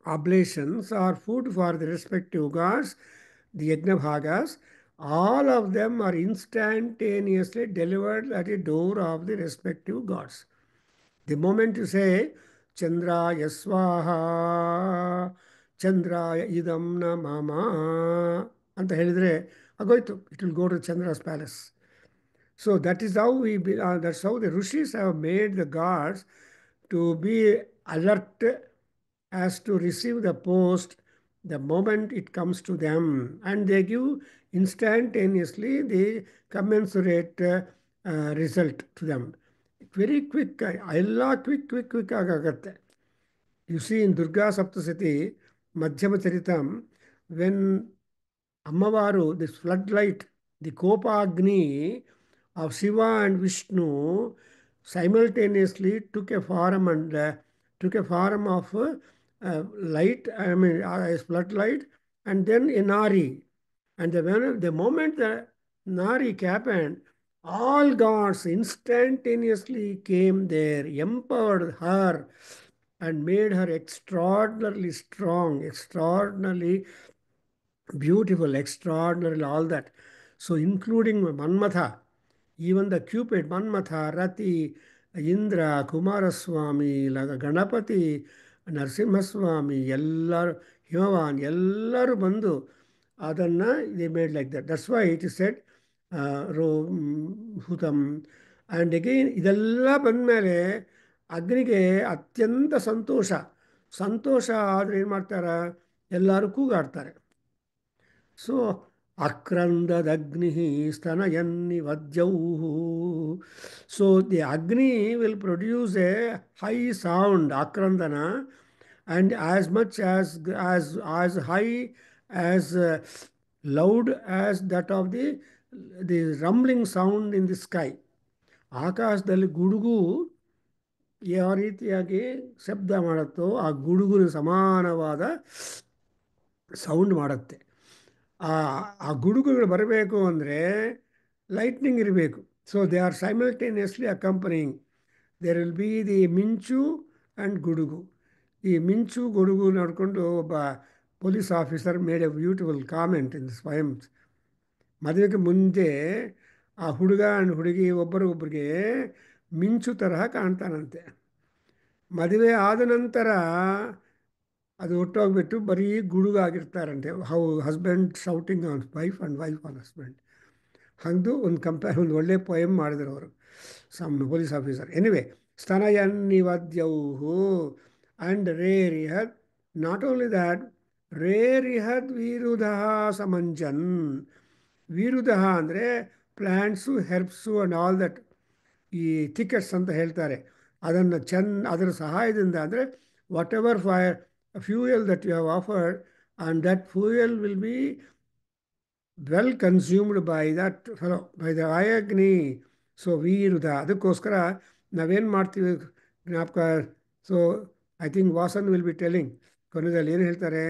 oblations or food for the respective gods, the Yajna Bhagas, all of them are instantaneously delivered at the door of the respective gods. The moment you say, Chandraya Swaha, Chandraya Idam na Mama, ಅಂತ ಹೇಳಿದ್ರೆ ಆಗೋಯ್ತು, it will go to Chandra's palace. So that is how that's how the rishis have made the gods to be alert as to receive the post the moment it comes to them, and they give instantaneously the commensurate result to them. Very quick, ಎಲ್ಲ quick ಆಗಾಗತ್ತೆ. You see in Durga Saptasati, Madhyama Charitam, when Ammavaru, this floodlight, the Kopagni of Shiva and Vishnu simultaneously took a form of light, I mean, as floodlight, and then a Nari. And the moment the Nari happened, all gods instantaneously came there, empowered her, and made her extraordinarily strong, extraordinarily beautiful, extraordinary, all that. So, including Manmatha, even the Cupid, Manmatha, Rati, Indra, Kumaraswamy, Ganapati, Narsimhaswamy, ಎಲ್ಲರೂ ಹಿಮವಾನ್ ಎಲ್ಲರೂ ಬಂದು ಅದನ್ನು they made like that. That's why it is said ರೋ ಹುತಂ. And again ಇದೆಲ್ಲ ಬಂದಮೇಲೆ ಅಗ್ನಿಗೆ ಅತ್ಯಂತ ಸಂತೋಷ. ಸಂತೋಷ ಆದರೆ ಏನು ಮಾಡ್ತಾರೆ, ಎಲ್ಲರೂ ಕೂಗಾಡ್ತಾರೆ. ಸೊ ಅಕ್ರಂದದಗ್ನಿ ಸ್ತನಯನ್ನಿವದ್ಯೌ. So the Agni will produce a high sound, ಆಕ್ರಂದನ, and as much as high as loud as that of the rumbling sound in the sky. ಆಕಾಶದಲ್ಲಿ ಗುಡುಗು ಯಾವ ರೀತಿಯಾಗಿ ಶಬ್ದ ಮಾಡುತ್ತೋ ಆ ಗುಡುಗುನ ಸಮಾನವಾದ ಸೌಂಡ್ ಮಾಡುತ್ತೆ. ಆ ಗುಡುಗುಗಳು ಬರಬೇಕು ಅಂದರೆ ಲೈಟ್ನಿಂಗ್ ಇರಬೇಕು. So they are simultaneously accompanying. There will be the ಮಿಂಚು ಆ್ಯಂಡ್ ಗುಡುಗು. ಈ ಮಿಂಚು ಗುಡುಗು ನೋಡಿಕೊಂಡು ಒಬ್ಬ police officer made a beautiful comment in this poems. ಮದುವೆಗೆ ಮುಂದೆ ಆ ಹುಡುಗ ಆ್ಯಂಡ್ ಹುಡುಗಿ ಒಬ್ಬರಿಗೊಬ್ಬರಿಗೆ ಮಿಂಚು ತರಹ ಕಾಣ್ತಾನಂತೆ. ಮದುವೆ ಆದ ನಂತರ ಅದು ಒಟ್ಟೋಗ್ಬಿಟ್ಟು ಬರೀ ಗುಡುಗಾಗಿರ್ತಾರಂತೆ. How husband shouting on wife and wife on husband. ಹಂದು ಒಂದು ಒಳ್ಳೆ ಪೊಯಮ್ ಮಾಡಿದ್ರು ಅವರು, ಸಮ್ ಪೊಲೀಸ್ ಆಫೀಸರ್. ಎನಿವೆ, ಸ್ತನಯನ್ನಿವದ್ಯೌಹು ಆ್ಯಂಡ್ ರೇರಿಹದ್. ನಾಟ್ ಓನ್ಲಿ ದ್ಯಾಟ್, ರೇರಿಹದ್ ವೀರುಧಃ ಸಮಂಜನ್. ವೀರುಧಃ ಅಂದರೆ plants, herbs and all that, ಈ ಥಿಕೆಟ್ಸ್ ಅಂತ ಹೇಳ್ತಾರೆ. ಅದನ್ನು ಅದರ ಸಹಾಯದಿಂದ, ಅಂದರೆ whatever fire fuel that you have offered, and that fuel will be well consumed by that fellow, by the Agni. So ವೀರುಧ, ಅದಕ್ಕೋಸ್ಕರ ನಾವೇನು ಮಾಡ್ತೀವಿ ಜ್ಞಾಪಕ. So I think Vasan will be telling ಕೊನೆಯಲ್ಲಿ ಏನು ಹೇಳ್ತಾರೆ,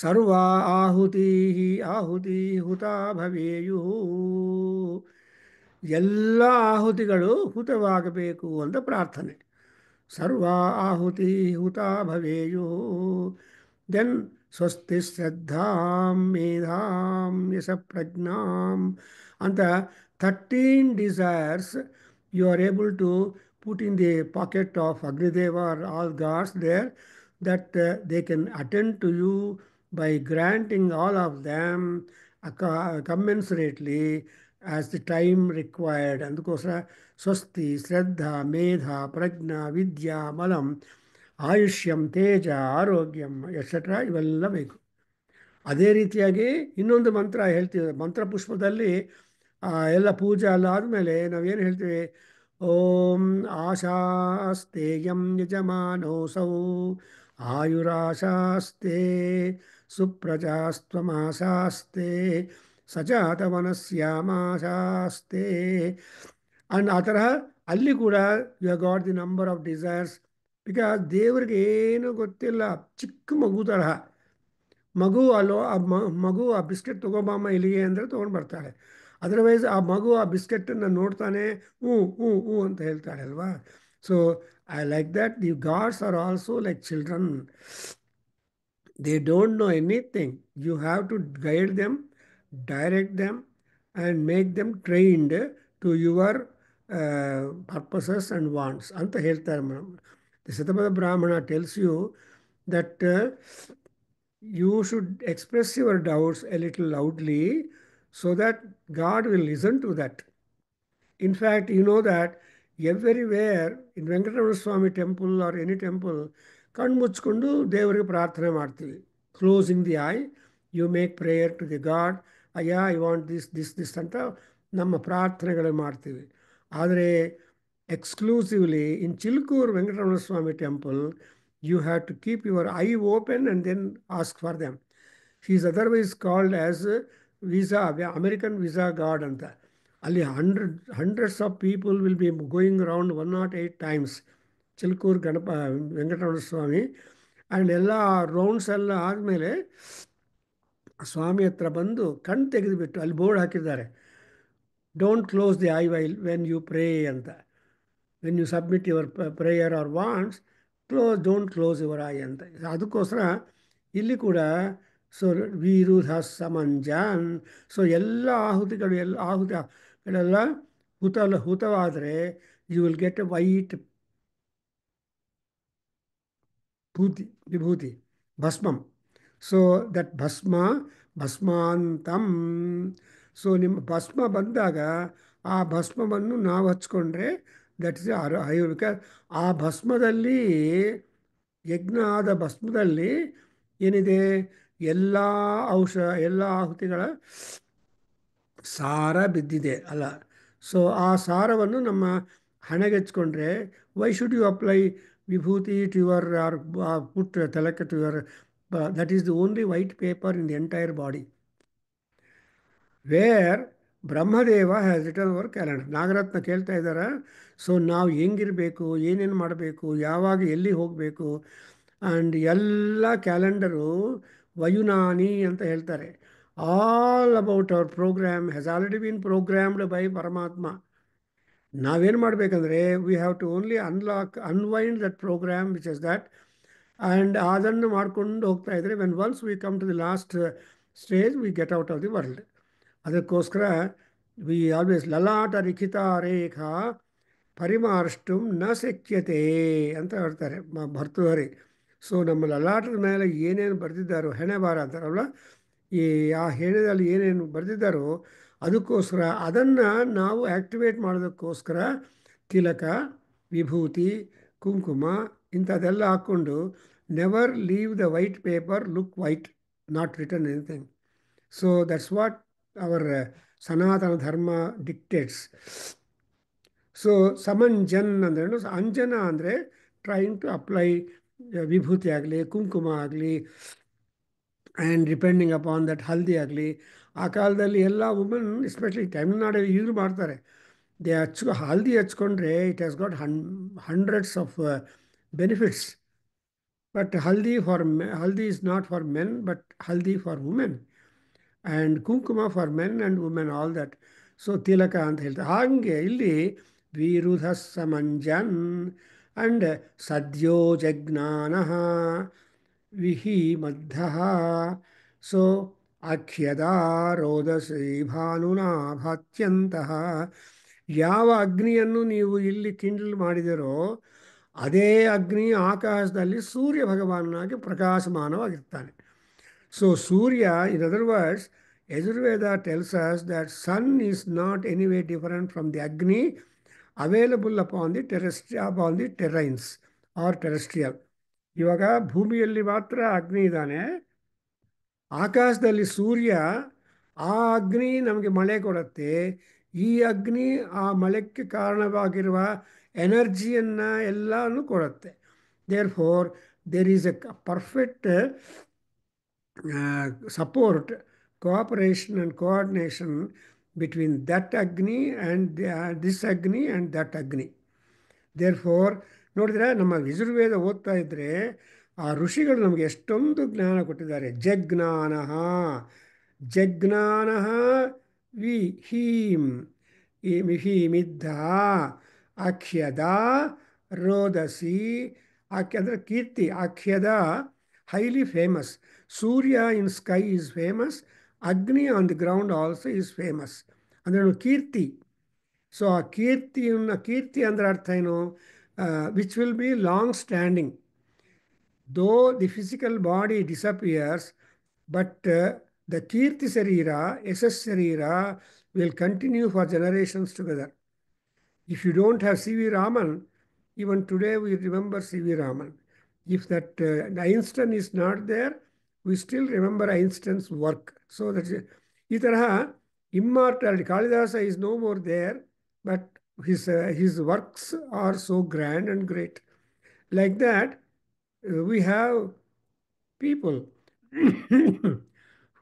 ಸರ್ವ ಆಹುತಿ ಆಹುತಿ ಹುತಾ ಭವೇಯು. ಎಲ್ಲ ಆಹುತಿಗಳು ಹುತವಾಗಬೇಕು ಅಂತ ಪ್ರಾರ್ಥನೆ. ಸರ್ವ ಆಹುತಿ ಹುತಾ ಭವೇಯು. ದೆನ್ ಸ್ವಸ್ತಿ ಶ್ರದ್ಧಾಂ ಮೇಧಾಂ ಯಶ ಪ್ರಜ್ಞಾಂ ಅಂತ 13 desires you are able to put in the pocket of Agnideva or all gods there, that they can attend to you by granting all of them commensurately as the time required. ಅದಕ್ಕೋಸ್ಕರ ಸ್ವಸ್ತಿ, ಶ್ರದ್ಧಾ, ಮೇಧ, ಪ್ರಜ್ಞಾ, ವಿದ್ಯಾ, ಮಲಂ, ಆಯುಷ್ಯಂ, ತೇಜ, ಆರೋಗ್ಯಂ etcetera ಇವೆಲ್ಲ ಬೇಕು. ಅದೇ ರೀತಿಯಾಗಿ ಇನ್ನೊಂದು ಮಂತ್ರ ಹೇಳ್ತೀವಿ. ಮಂತ್ರಪುಷ್ಪದಲ್ಲಿ ಎಲ್ಲ ಪೂಜೆ ಎಲ್ಲ ಆದಮೇಲೆ ನಾವೇನು ಹೇಳ್ತೀವಿ, ಓಂ ಆಶಾಸ್ತೇಯಂ ಯಜಮಾನೋಸೌ ಆಯುರಾಶಾಸ್ತೆ ಸುಪ್ರಜಾಸ್ತ್ವಮಾಶಾಸ್ತೆ ಸಜಾತಮನಸ್ಯಾಮಾಶಾಸ್ತೆ. ಅಂಡ್ ಆ ತರಹ ಅಲ್ಲಿ ಕೂಡ you have got the number of desires. Because ದೇವರಿಗೆ ಏನೂ ಗೊತ್ತಿಲ್ಲ, ಚಿಕ್ಕ ಮಗು ತರಹ. ಮಗು ಅಲ್ಲೋ ಮಗು ಆ ಬಿಸ್ಕೆಟ್ ತೊಗೊಂಬಮ್ಮ ಇಲ್ಲಿಗೆ ಅಂದರೆ ತೊಗೊಂಡು ಬರ್ತಾಳೆ. ಅದರ್ವೈಸ್ ಆ ಮಗು ಆ ಬಿಸ್ಕೆಟನ್ನು ನೋಡ್ತಾನೆ ಹ್ಞೂ ಹ್ಞೂ ಹ್ಞೂ ಅಂತ ಹೇಳ್ತಾಳೆ ಅಲ್ವಾ. So I like that. The gods are also like children. They don't know anything. You have to guide them, direct them, and make them trained to your purposes and wants. ಅಂತ ಹೇಳ್ತಾರೆ madam. The Satabada Brahmana tells you that you should express your doubts a little loudly so that God will listen to that. In fact, you know that everywhere in Venkatramana Swami temple or any temple, ಕಣ್ಣು ಮುಚ್ಕೊಂಡು ದೇವರಿಗೆ ಪ್ರಾರ್ಥನೆ ಮಾಡ್ತೀವಿ. Closing the eye, you make prayer to the god. ಅಯ್ಯ I want this ಅಂತ ನಮ್ಮ ಪ್ರಾರ್ಥನೆಗಳು ಮಾಡ್ತೀವಿ. ಆದರೆ exclusively in Chilkur Venkataramana Swami temple, you have to keep your eye open and then ask for them. He is otherwise called as visa, American visa god ಅಂತ. ಅಲ್ಲಿ hundreds of people will be going around 108 times Chilkur Venkataramana Swami. And ಎಲ್ಲ rounds ಎಲ್ಲ ಆದಮೇಲೆ ಸ್ವಾಮಿ ಹತ್ರ ಬಂದು ಕಣ್ಣು ತೆಗೆದುಬಿಟ್ಟು ಅಲ್ಲಿ ಬೋರ್ಡ್ ಹಾಕಿದ್ದಾರೆ, don't close the eye while when you pray ಅಂತ. When you submit your prayer or wants, don't close your eye ಅಂತ. ಅದಕ್ಕೋಸ್ಕರ ಇಲ್ಲಿ ಕೂಡ ಸೊ ವೀರು ಸಮಂಜನ್. ಸೊ ಎಲ್ಲ ಆಹುತಿಗಳೆಲ್ಲ ಹುತವಾದರೆ you will get a white vibhuti, ಭಸ್ಮಂ. ಸೊ ದಟ್ ಭಸ್ಮಾಂತಂ. ಸೊ ನಿಮ್ಮ ಭಸ್ಮ ಬಂದಾಗ ಆ ಭಸ್ಮವನ್ನು ನಾವು ಹಚ್ಕೊಂಡ್ರೆ ದಟ್ ಇಸ್ ಬಿಕಾಸ್ ಆ ಭಸ್ಮದಲ್ಲಿ, ಯಜ್ಞ ಆದ ಭಸ್ಮದಲ್ಲಿ ಏನಿದೆ, ಎಲ್ಲ ಎಲ್ಲ ಆಹುತಿಗಳ ಸಾರ ಬಿದ್ದಿದೆ ಅಲ್ಲ. ಸೊ ಆ ಸಾರವನ್ನು ನಮ್ಮ ಹಣೆಗೆ ಹಚ್ಕೊಂಡ್ರೆ, why should you apply vibhuti to your or put ತಲಕ್ಕೆ to your, that is the only white paper in the entire body where Brahmadeva has return our calendar. Nagaratna ಕೇಳ್ತಾ ಇದ್ದಾರೆ, ಸೊ ನಾವು ಹೆಂಗಿರಬೇಕು, ಏನೇನು ಮಾಡಬೇಕು, ಯಾವಾಗ ಎಲ್ಲಿ ಹೋಗಬೇಕು, ಆ್ಯಂಡ್ ಎಲ್ಲ ಕ್ಯಾಲೆಂಡರು ವಯುನಾನಿ ಅಂತ ಹೇಳ್ತಾರೆ. All about our program has already been programmed by Paramatma. ನಾವೇನು ಮಾಡಬೇಕಂದ್ರೆ, we have to only unwind that program which is that, and ಅದನ್ನು ಮಾಡಿಕೊಂಡು ಹೋಗ್ತಾ ಇದ್ದರೆ when once we come to the last stage we get out of the world. ಅದಕ್ಕೋಸ್ಕರ we always ಲಲಾಟ ಲಿಖಿತ ರೇಖಾ ಪರಿಮಾರ್ಷ್ಟುಂ ನ ಶಕ್ಯತೆ ಅಂತ ಹೇಳ್ತಾರೆ ಭರ್ತೃಹರಿ. ಸೊ ನಮ್ಮ ಲಲಾಟದ ಮೇಲೆ ಏನೇನು ಬರೆದಿದ್ದಾರೋ, ಹೆಣೆ ಬಾರ ಅಂತಾರಲ್ಲ, ಈ ಆ ಹೆಣೆದಲ್ಲಿ ಏನೇನು ಬರೆದಿದ್ದಾರೋ ಅದಕ್ಕೋಸ್ಕರ ಅದನ್ನು ನಾವು ಆ್ಯಕ್ಟಿವೇಟ್ ಮಾಡೋದಕ್ಕೋಸ್ಕರ ತಿಲಕ, ವಿಭೂತಿ, ಕುಂಕುಮ ಇಂಥದ್ದೆಲ್ಲ ಹಾಕ್ಕೊಂಡು, never leave the white paper look white, not return anything. So that's what our Sanatana Dharma dictates. So ಸಮಂಜನ್ ಅಂದ್ರೇನು, ಅಂಜನ ಅಂದರೆ ಟ್ರೈಂಗ್ ಟು ಅಪ್ಲೈ ವಿಭೂತಿ ಆಗಲಿ, ಕುಂಕುಮ ಆಗಲಿ, and depending upon that haldi ಆಗಲಿ. ಆ ಕಾಲದಲ್ಲಿ ಎಲ್ಲ ವುಮೆನ್, ಎಸ್ಪೆಷಲಿ ತಮಿಳ್ನಾಡಲ್ಲಿ ಈಗಲೂ ಮಾಡ್ತಾರೆ, ಹಲ್ದಿ ಹಚ್ಕೊಂಡ್ರೆ it has got hundreds of benefits. But haldi is not for men, but haldi for women, and kumkuma for men and women, all that. So ತಿಲಕ ಅಂತ ಹೇಳ್ತಾರೆ. ಹಾಗೆ ಇಲ್ಲಿ ವಿರುಧ ಸಮಂಜನ್ ಆ್ಯಂಡ್ ಸದ್ಯೋ ಜಜ್ಞಾನ ವಿಹಿ ಮಧ್ಯ. ಸೊ ಅಖ್ಯದ ರೋದಸಿ ಭಾನುನಾ ಭಾತ್ಯಂತಹ. ಯಾವ ಅಗ್ನಿಯನ್ನು ನೀವು ಇಲ್ಲಿ ಕಿಂಡಲ್ ಮಾಡಿದಿರೋ ಅದೇ ಅಗ್ನಿ ಆಕಾಶದಲ್ಲಿ ಸೂರ್ಯ ಭಗವಾನಾಗಿ ಪ್ರಕಾಶಮಾನವಾಗಿರ್ತಾನೆ. So Surya, in other words, Yajurveda tells us that sun is not any way different from the Agni available upon the terrains or terrestrial. ಇವಾಗ ಭೂಮಿಯಲ್ಲಿ ಮಾತ್ರ ಅಗ್ನಿ ಇದ್ದಾನೆ, ಆಕಾಶದಲ್ಲಿ ಸೂರ್ಯ. ಆ ಅಗ್ನಿ ನಮಗೆ ಮಳೆ ಕೊಡುತ್ತೆ. ಈ ಅಗ್ನಿ ಆ ಮಳೆಗೆ ಕಾರಣವಾಗಿರುವ ಎನರ್ಜಿಯನ್ನು ಎಲ್ಲನೂ ಕೊಡುತ್ತೆ. Therefore there is a perfect support, cooperation and coordination between that Agni and this Agni and that Agni. Therefore, ನೋಡಿದ್ರೆ ನಮ್ಮ ಯಜುರ್ವೇದ ಓದ್ತಾ ಇದ್ದರೆ ಆ ಋಷಿಗಳು ನಮಗೆ ಎಷ್ಟೊಂದು ಜ್ಞಾನ ಕೊಟ್ಟಿದ್ದಾರೆ. ಜಜ್ಞಾನ ವಿಹೀಂ ಹೀಮಿದ್ಧ ಅಖ್ಯದ ರೋದಸಿ ಆಖ್ಯ ಅಂದರೆ ಕೀರ್ತಿ ಆಖ್ಯದ highly famous. Surya in sky is famous. Agni on the ground also is famous. ಅಂದರೆ ಕೀರ್ತಿ. ಸೊ ಆ ಕೀರ್ತಿ ಅಂದ್ರೆ ಅರ್ಥ ಏನು? Which will be long standing. Though the physical body disappears, but the ಕೀರ್ತಿ ಶರೀರ, ಯಶಸ್ ಶರೀರ will continue for generations together. If you don't have C.V. Raman, even today we remember C.V. Raman. If that Einstein is not there, we still remember Einstein's work. So that's ಈ ತರಹ immortality. Kalidasa is no more there, but his works are so grand and great. Like that, we have people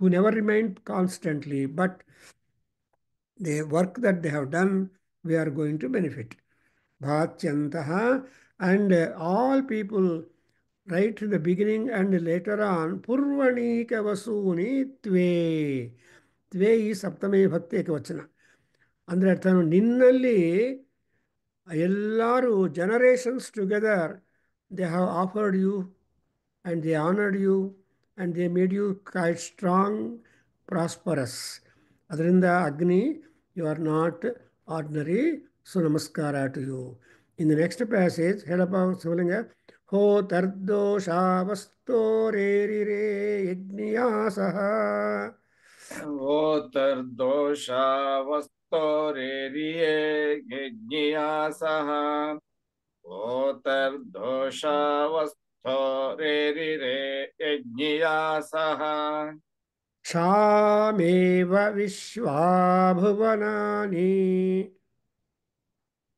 who never remained constantly, but the work that they have done, we are going to benefit. Bhatyantaha, and all people right in the beginning and later on, Purvanika Vasuni Tve. Tve is Saptame Bhakti Ekavachana. ಅಂದರೆ ಅರ್ಥ ನಿನ್ನಲ್ಲಿ ಎಲ್ಲರೂ generations together they have offered you and they honored you and they made you quite strong, prosperous. ಅದರಿಂದ ಅಗ್ನಿ, you are not ordinary, so namaskara to you. In the next passage, ಹೇಳಪ್ಪ ಶಿವಲಿಂಗ. ಹೋ ತರ್ದೋಷಾವಸ್ತೋರೇರಿರೇ ಯಜ್ಞಿಯಾಸಃ. ಓತರ್ದೋಷಾವಸ್ತೋರೇರಿಯೇ ಯಜ್ಞಿಯಾಸಃ. ಓತರ್ದೋಷಾವಸ್ತೋರೇರಿರೇ ಯಜ್ಞಿಯಾಸಃ. ಕ್ಷಾಮೇವ ವಿಶ್ವಾಭುವನಾನಿ.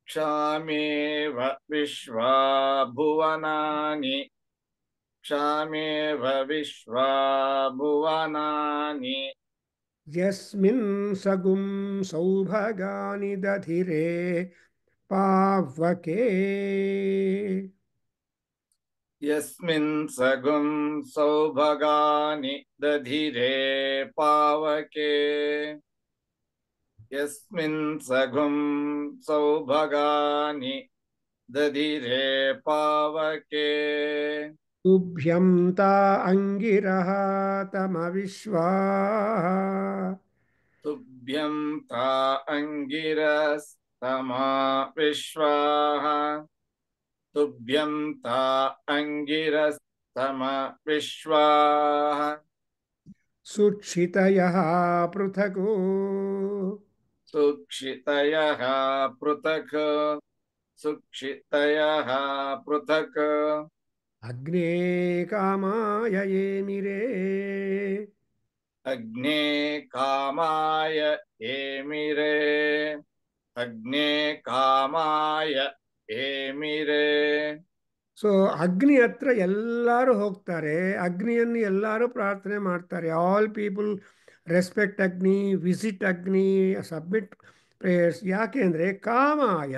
ಕ್ಷಾಮೇವ ವಿಶ್ವಾಭುವನಾನಿ. ಕ್ಷಾಮೇವ ವಿಶ್ವಾಭುವನಾನಿ. ಯಸ್ಮಿನ್ ಸಗುಂ ಸೌಭಗಾನಿ ದಧಿರೇ ಪಾವಕೆ. ಯಸ್ಮಿನ್ ಸಗುಂ ಸೌಭಗಾನಿ ದಧಿರೇ ಪಾವಕೆ. ಯಸ್ಮಿನ್ ಸಗುಂ ಸೌಭಗಾನಿ ದಧಿರೇ ಪಾವಕೆ. ತುಭ್ಯಂ ತಾ ಅಂಗಿರಃ ತಮವಿಶ್ವಾ. ತುಭ್ಯಂ ತಾ ಅಂಗಿರಸ್ತಮಾ ವಿಶ್ವಾಃ. ತುಭ್ಯಂ ತಾ ಅಂಗಿರಸ್ತಮಾ ವಿಶ್ವಾಃ. ಸುಕ್ಷಿತಯಃ ಪೃಥಗೋ. ಸುಕ್ಷಿತಯಃ ಪೃಥಕ್. ಸುಕ್ಷಿತಯಃ ಪೃಥಕ್. ಅಗ್ನೇ ಕಾಮಾಯ ಏಮಿರೇ. ಅಗ್ನೇ ಕಾಮಾಯ ಏಮಿರೇ. ಅಗ್ನೇ ಕಾಮಾಯ ಏಮಿರೇ. ಸೊ ಅಗ್ನಿ ಹತ್ರ ಎಲ್ಲರೂ ಹೋಗ್ತಾರೆ, ಅಗ್ನಿಯನ್ನು ಎಲ್ಲರೂ ಪ್ರಾರ್ಥನೆ ಮಾಡ್ತಾರೆ. All people respect Agni, visit Agni, submit prayers. ಯಾಕೆ ಅಂದರೆ ಕಾಮಾಯ,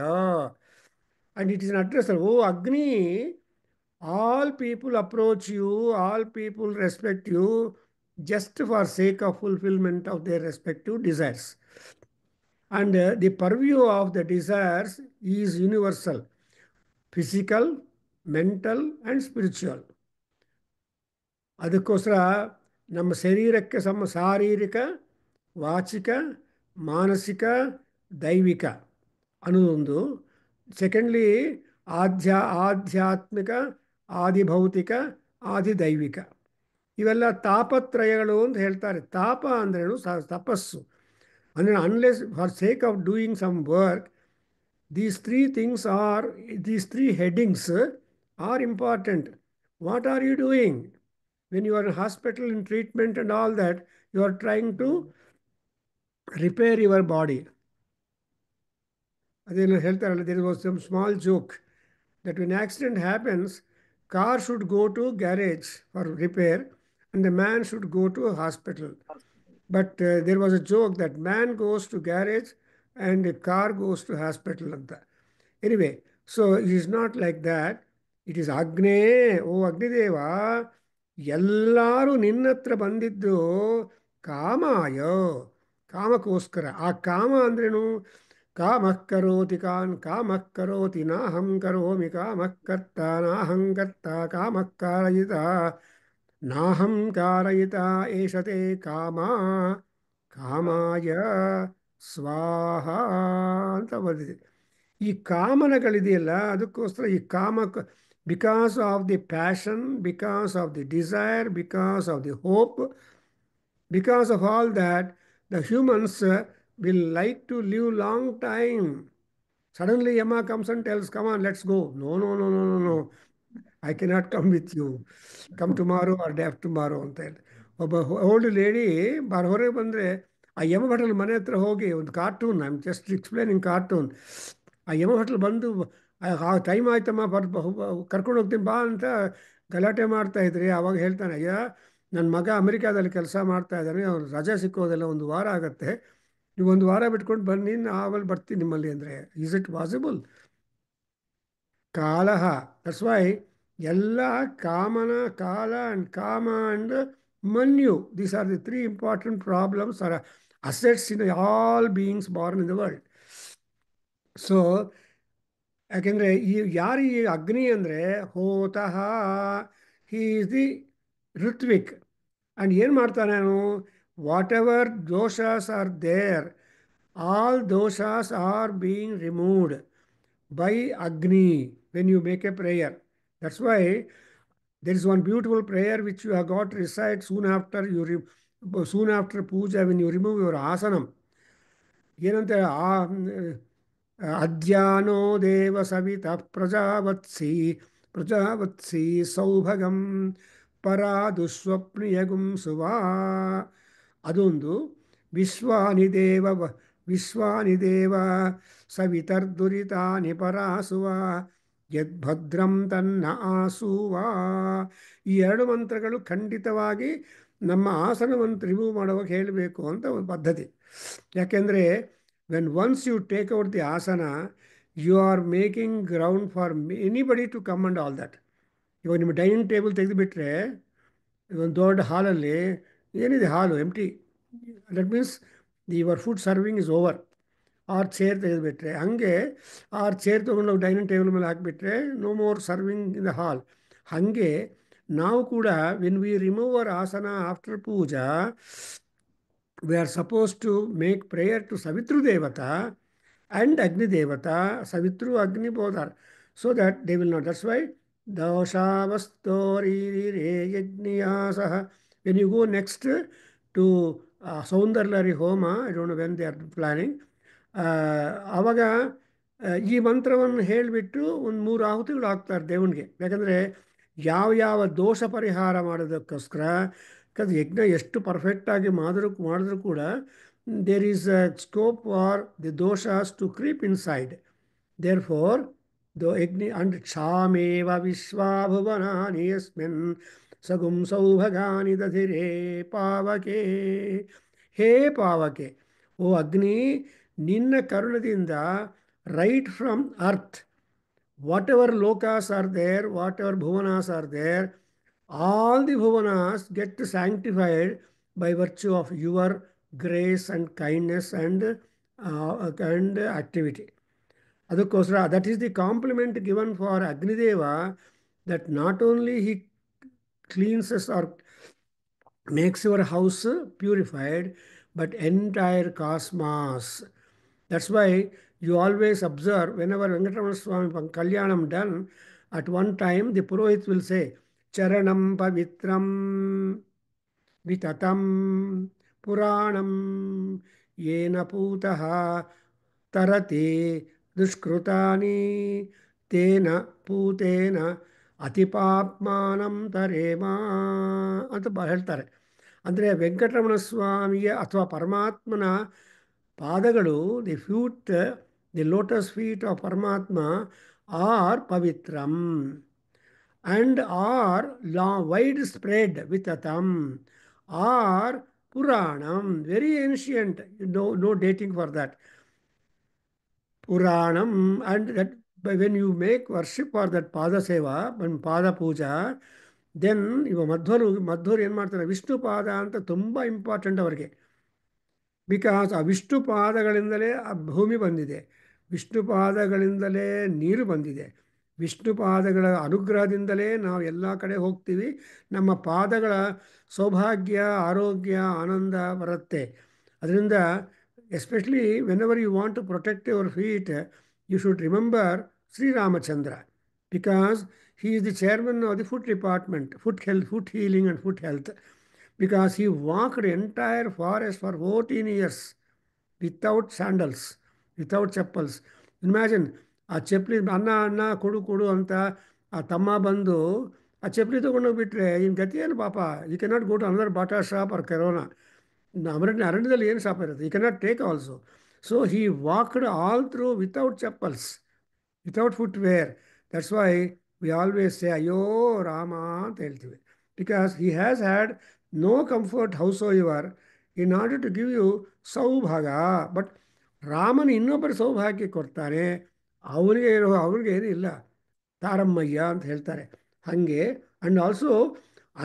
and it is an address. O Agni, all people approach you, all people respect you just for sake of fulfillment of their respective desires. And the purview of the desires is universal, physical, mental and spiritual. ಅದಕ್ಕೋಸ್ಕರ ನಮ್ಮ ಶರೀರಕ್ಕೆ ಶಾರೀರಿಕ, ವಾಚಿಕ, ಮಾನಸಿಕ, ದೈವಿಕ ಅನ್ನೋದೊಂದು. Secondly ಆಧ್ಯಾತ್ಮಿಕ, ಆದಿಭೌತಿಕ, ಆದಿದೈವಿಕ. ಇವೆಲ್ಲ ತಾಪತ್ರಯಗಳು ಅಂತ ಹೇಳ್ತಾರೆ. ತಾಪ ಅಂದ್ರೇನು? ತಪಸ್ಸು ಅಂದರೆ unless for sake of doing some work, these three headings are important. What are you doing? When you are in hospital, in treatment and all that, you are trying to repair your body. ಅದೇನು ಹೇಳ್ತಾರಲ್ಲ, there was some small joke that when accident happens, car should go to garage for repair and the man should go to a hospital. But there was a joke that man goes to garage and the car goes to hospital. Anyway, so it is not like that. It is Agne, ಓ ಅಗ್ನಿದೇವ, ಎಲ್ಲರೂ ನಿನ್ನತ್ರ ಬಂದಿದ್ದು ಕಾಮಾಯ, ಕಾಮಕ್ಕೋಸ್ಕರ. ಆ ಕಾಮ ಅಂದ್ರೇನು? ಕಾಮಃ ಕರೋತಿ ಕಾನ್ ಕಾಮಃ ಕರೋತಿ ನಾಹಂ ಕರೋಮಿ ಕಾಮಃ ಕರ್ತ ನಾಹಂ ಕರ್ತ ಕಾಮಃ ಕಾರಯಿತ ನಾಹಂ ಕಾರಯಿತ ಏಷತೆ ಕಾಮ ಕಾಮಾಯ ಸ್ವಾಹ ಅಂತ ಬಂದಿದೆ. ಈ ಕಾಮನಗಳಿದೆಯಲ್ಲ, ಅದಕ್ಕೋಸ್ಕರ ಈ ಕಾಮ, because of the passion, because of the desire, because of the hope, because of all that, the humans will like to live long time. Suddenly, Yama comes and tells, "Come on, let's go." No, no, no, no, no, no. I cannot come with you. Come tomorrow or day after tomorrow ಅಂತ ಹೇಳಿ ಒಬ್ಬ old lady ಹೊರಗೆ ಬಂದರೆ ಆ ಯಮ ಭಟ್ರ ಮನೆ ಹತ್ರ ಹೋಗಿ ಒಂದು cartoon, I am just explaining cartoon, ಆ ಯಮ ಭಟ್ರು ಬಂದು ಆ ಟೈಮ್ ಆಯ್ತಮ್ಮ ಕರ್ಕೊಂಡು ಹೋಗ್ತೀನಿ ಬಾ ಅಂತ ಗಲಾಟೆ ಮಾಡ್ತಾ ಇದ್ರಿ. ಆವಾಗ ಹೇಳ್ತಾನೆ, ಅಯ್ಯ ನನ್ನ ಮಗ ಅಮೆರಿಕಾದಲ್ಲಿ ಕೆಲಸ ಮಾಡ್ತಾ ಇದ್ದಾನೆ, ಅವ್ನು ರಜೆ ಸಿಕ್ಕೋದೆಲ್ಲ ಒಂದು ವಾರ ಆಗುತ್ತೆ, ನೀವು ಒಂದು ವಾರ ಬಿಟ್ಕೊಂಡು ಬನ್ನಿ, ಆಮೇಲೆ ಬರ್ತೀನಿ ನಿಮ್ಮಲ್ಲಿ ಅಂದರೆ, ಈಸ್ ಇಟ್ ಪಾಸಿಬಲ್? ಕಾಲಹ, ದಟ್ಸ್ ವೈ ಎಲ್ಲ ಕಾಮನ, ಕಾಲ ಅಂಡ್ ಕಾಮ ಅಂಡ್ ಮನ್ಯು, these are the three important problems or assets in all beings born in the world. So ಯಾಕೆಂದರೆ ಯಾರು ಈ ಅಗ್ನಿ ಅಂದರೆ ಹೋತಃ, ಹೀ ಈಸ್ ದಿ ಋತ್ವಿಕ್. ಆ್ಯಂಡ್ ಏನು ಮಾಡ್ತಾನೆ ಅವನು? ವಾಟ್ ಎವರ್ ದೋಷಾಸ್ ಆರ್ ದೇರ್, ಆಲ್ ದೋಷಾಸ್ are being removed by Agni when you make a prayer. That's why there is one beautiful prayer which you have got to recite soon after soon after puja, when you remove your asanam. ಏನಂತ ಅದ್ಯಾನೋ ದೇವ Savita ಪ್ರಜಾವತ್ಸಿ ಪ್ರಜಾವತ್ಸಿ ಸೌಭಗಂ ಪರಾದುಸ್ವಪ್ನಿಯಗುಂ Suva. ಅದೊಂದು ವಿಶ್ವಾನಿ ದೇವ ಸವಿತರ್ದುರಿತಾನಿ ಪರಾಸುವ ಯದ್ಭದ್ರಂ ತನ್ನ ಆಸುವಾ. ಈ ಎರಡು ಮಂತ್ರಗಳು ಖಂಡಿತವಾಗಿ ನಮ್ಮ ಆಸನವನ್ನು ರಿಮೂವ್ ಮಾಡುವಾಗ ಹೇಳಬೇಕು ಅಂತ ಒಂದು ಪದ್ಧತಿ. ಯಾಕೆಂದರೆ when once you take out the ಆಸನ, you are making ground for anybody to come and all that. ಇವಾಗ ನಿಮ್ಮ ಡೈನಿಂಗ್ ಟೇಬಲ್ ತೆಗೆದುಬಿಟ್ರೆ, ಒಂದು ದೊಡ್ಡ ಹಾಲಲ್ಲಿ ಏನಿದೆ, hall empty, that means your food serving is over. ಆರು ಚೇರ್ ತೆಗೆದುಬಿಟ್ರೆ, ಹಾಗೆ ಆರು ಚೇರ್ ತೊಗೊಂಡು ನಾವು ಡೈನಿಂಗ್ ಟೇಬಲ್ ಮೇಲೆ ಹಾಕಿಬಿಟ್ರೆ no more serving in the hall. ಹಾಗೆ ನಾವು ಕೂಡ ವೆನ್ ವಿ ರಿಮೂವ್ ಅವರ್ ಆಸನ after puja, we are supposed to make prayer to Savitru Devata and Agni Devata. Savitru, Agni both are, so that they will not. That's why Doshavastori Re Yajniyasah. When you go next to Soundarlari Homa, I don't know when they are planning, ಆವಾಗ ಈ ಮಂತ್ರವನ್ನು ಹೇಳಿಬಿಟ್ಟು ಒಂದು 3 ಆಹುತಿಗಳು ಹಾಕ್ತಾರೆ ದೇವನಿಗೆ. ಯಾಕಂದರೆ ಯಾವ ದೋಷ ಪರಿಹಾರ ಮಾಡೋದಕ್ಕೋಸ್ಕರ, ಯಾಕಂದರೆ ಯಜ್ಞ ಎಷ್ಟು ಪರ್ಫೆಕ್ಟಾಗಿ ಮಾಡಿದ್ರು ಕೂಡ there is a scope for the ದೋಷಾಸ್ to creep inside. Therefore ಯಜ್ಞ ಅಂಡ್ ಕ್ಷಾಮೇವ ವಿಶ್ವಾಭುವನಾನಿ ಯಸ್ಮಿನ್ ಸಗುಂ ಸೌಭಗಾನಿ ದಧಿರೇ ಪಾವಕೆ. ಹೇ ಪಾವಕೆ, ಓ ಅಗ್ನಿ, ನಿನ್ನ ಕರುಣದಿಂದ right from earth, whatever ಲೋಕಾಸ್ ಆರ್ ದೇರ್, ವಾಟ್ ಎವರ್ ಭುವನಾಸ್ are there, all the bhuvanas get sanctified by virtue of your grace and kindness and activity. ಅದಕ್ಕೋಸ್ಕರ that is the compliment given for Agnideva, that not only he cleanses or makes your house purified, but entire cosmos. That's why you always observe, whenever Venkatramana Swami Kalyanam done, at one time the Purohit will say, Charanam Pavitram Vitatam Puranam Yena Putaha Tarate Dushkrutani Tena Putena Atipapmanam Tarema ಅಂತ ಹೇಳ್ತಾರೆ. ಅಂದರೆ ವೆಂಕಟರಮಣ ಸ್ವಾಮಿಯ ಅಥವಾ ಪರಮಾತ್ಮನ ಪಾದಗಳು, the lotus feet of ಪರಮಾತ್ಮ R ಪವಿತ್ರಂ and are widespread with atam, are Puranam, very ancient, no dating for that. Puranam, and that when you make worship for that Pada Seva and Pada Puja, then ಇವ ಮಧ್ವರು ಏನು ಮಾಡ್ತಾರೆ, ವಿಷ್ಣು ಪಾದ ಅಂತ ತುಂಬ important ಅವರಿಗೆ. Because ಆ ವಿಷ್ಣು ಪಾದಗಳಿಂದಲೇ ಆ ಭೂಮಿ ಬಂದಿದೆ, ವಿಷ್ಣು ಪಾದಗಳಿಂದಲೇ ನೀರು ಬಂದಿದೆ, ವಿಷ್ಣು ಪಾದಗಳ ಅನುಗ್ರಹದಿಂದಲೇ ನಾವು ಎಲ್ಲ ಕಡೆ ಹೋಗ್ತೀವಿ. ನಮ್ಮ ಪಾದಗಳ ಸೌಭಾಗ್ಯ, ಆರೋಗ್ಯ, ಆನಂದ ಬರುತ್ತೆ. ಅದರಿಂದ especially whenever you want to protect your feet, you should remember Sri Ramachandra, because he is the chairman of the foot department, foot health, foot healing and foot health, because he walked entire forest for 14 years without sandals, without chappals. Imagine, ಆ ಚಪ್ಪಲಿ ಅನ್ನ ಅನ್ನ ಕೊಡು ಕೊಡು ಅಂತ ಆ ತಮ್ಮ ಬಂದು ಆ ಚಪ್ಪಲಿ ತೊಗೊಂಡೋಗ್ಬಿಟ್ರೆ ಇನ್ನು ಗತಿ ಏನು ಪಾಪ. You cannot go to another Bata shop or Corona. ಅರಣ್ಯದಲ್ಲಿ ಏನು ಶಾಪ್ ಇರುತ್ತೆ, you cannot take also. So he walked all through without ಚಪ್ಪಲ್ಸ್, without footwear. That's why we always say ಅಯ್ಯೋ ರಾಮ ಅಂತ ಹೇಳ್ತೀವಿ, because he has had no comfort house ever in order to give you ಸೌಭಾಗ. But ರಾಮನ ಇನ್ನೊಬ್ಬರು ಸೌಭಾಗ್ಯ ಕೊಡ್ತಾನೆ, ಅವ್ರಿಗೆ ಏನೂ ಇಲ್ಲ, ತಾರಮ್ಮಯ್ಯ ಅಂತ ಹೇಳ್ತಾರೆ ಹಾಗೆ. ಆ್ಯಂಡ್ ಆಲ್ಸೋ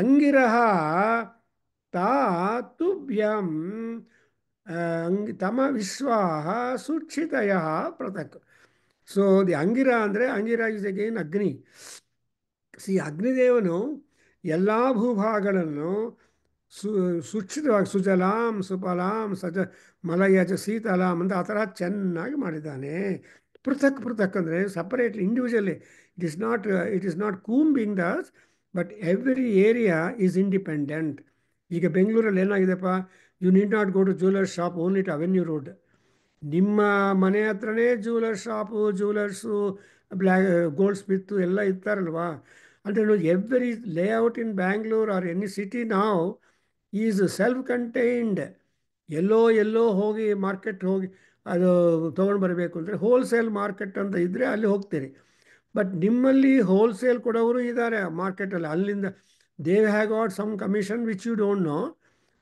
ಅಂಗಿರಹ ತಾ ತುಭ್ಯಂ ತಮ ವಿಶ್ವಾಹ ಸುಕ್ಷಿತಯ ಪೃಥಕ್. ಸೊ ದಿ ಅಂಗಿರ ಅಂದರೆ, ಅಂಗಿರ ಇಸ್ ಅಗೇನ್ ಅಗ್ನಿ. ಅಗ್ನಿದೇವನು ಎಲ್ಲ ಭೂಭಾಗಗಳನ್ನು ಸುಕ್ಷಿತವಾಗಿ ಸುಜಲಾಂ ಸುಫಲಾಂ ಮಲಯಜ ಶೀತಲಾಂ ಅಂತ ಆ ಥರ ಚೆನ್ನಾಗಿ ಮಾಡಿದ್ದಾನೆ. ಪೃಥಕ್ ಪೃಥಕ್ ಅಂದರೆ separately, individually. It is not combing thus, but every area is independent. ಈಗ ಬೆಂಗಳೂರಲ್ಲಿ ಏನಾಗಿದೆಪ್ಪ, you need not go to jewellers shop only to Avenue Road. ನಿಮ್ಮ ಮನೆ ಹತ್ರನೇ ಜ್ಯುವೆಲರ್ಸ್ ಶಾಪು, ಜ್ಯುವೆಲರ್ಸು, ಗೋಲ್ಡ್ ಸ್ಮಿತ್ತು ಎಲ್ಲ ಇರ್ತಾರಲ್ವಾ. ಅಂದರೆ every layout in Bangalore or any city ನಾವು ಈಸ್ ಸೆಲ್ಫ್ ಕಂಟೈನ್ಡ್. ಎಲ್ಲೋ ಹೋಗಿ ಮಾರ್ಕೆಟ್ ಹೋಗಿ ಅದು ತೊಗೊಂಡು ಬರಬೇಕು ಅಂದರೆ ಹೋಲ್ಸೇಲ್ ಮಾರ್ಕೆಟ್ ಅಂತ ಇದ್ದರೆ ಅಲ್ಲಿ ಹೋಗ್ತೀರಿ. ಬಟ್ ನಿಮ್ಮಲ್ಲಿ ಹೋಲ್ಸೇಲ್ ಕೊಡೋರು ಇದ್ದಾರೆ ಮಾರ್ಕೆಟಲ್ಲಿ, ಅಲ್ಲಿಂದ they have got some commission which you don't know.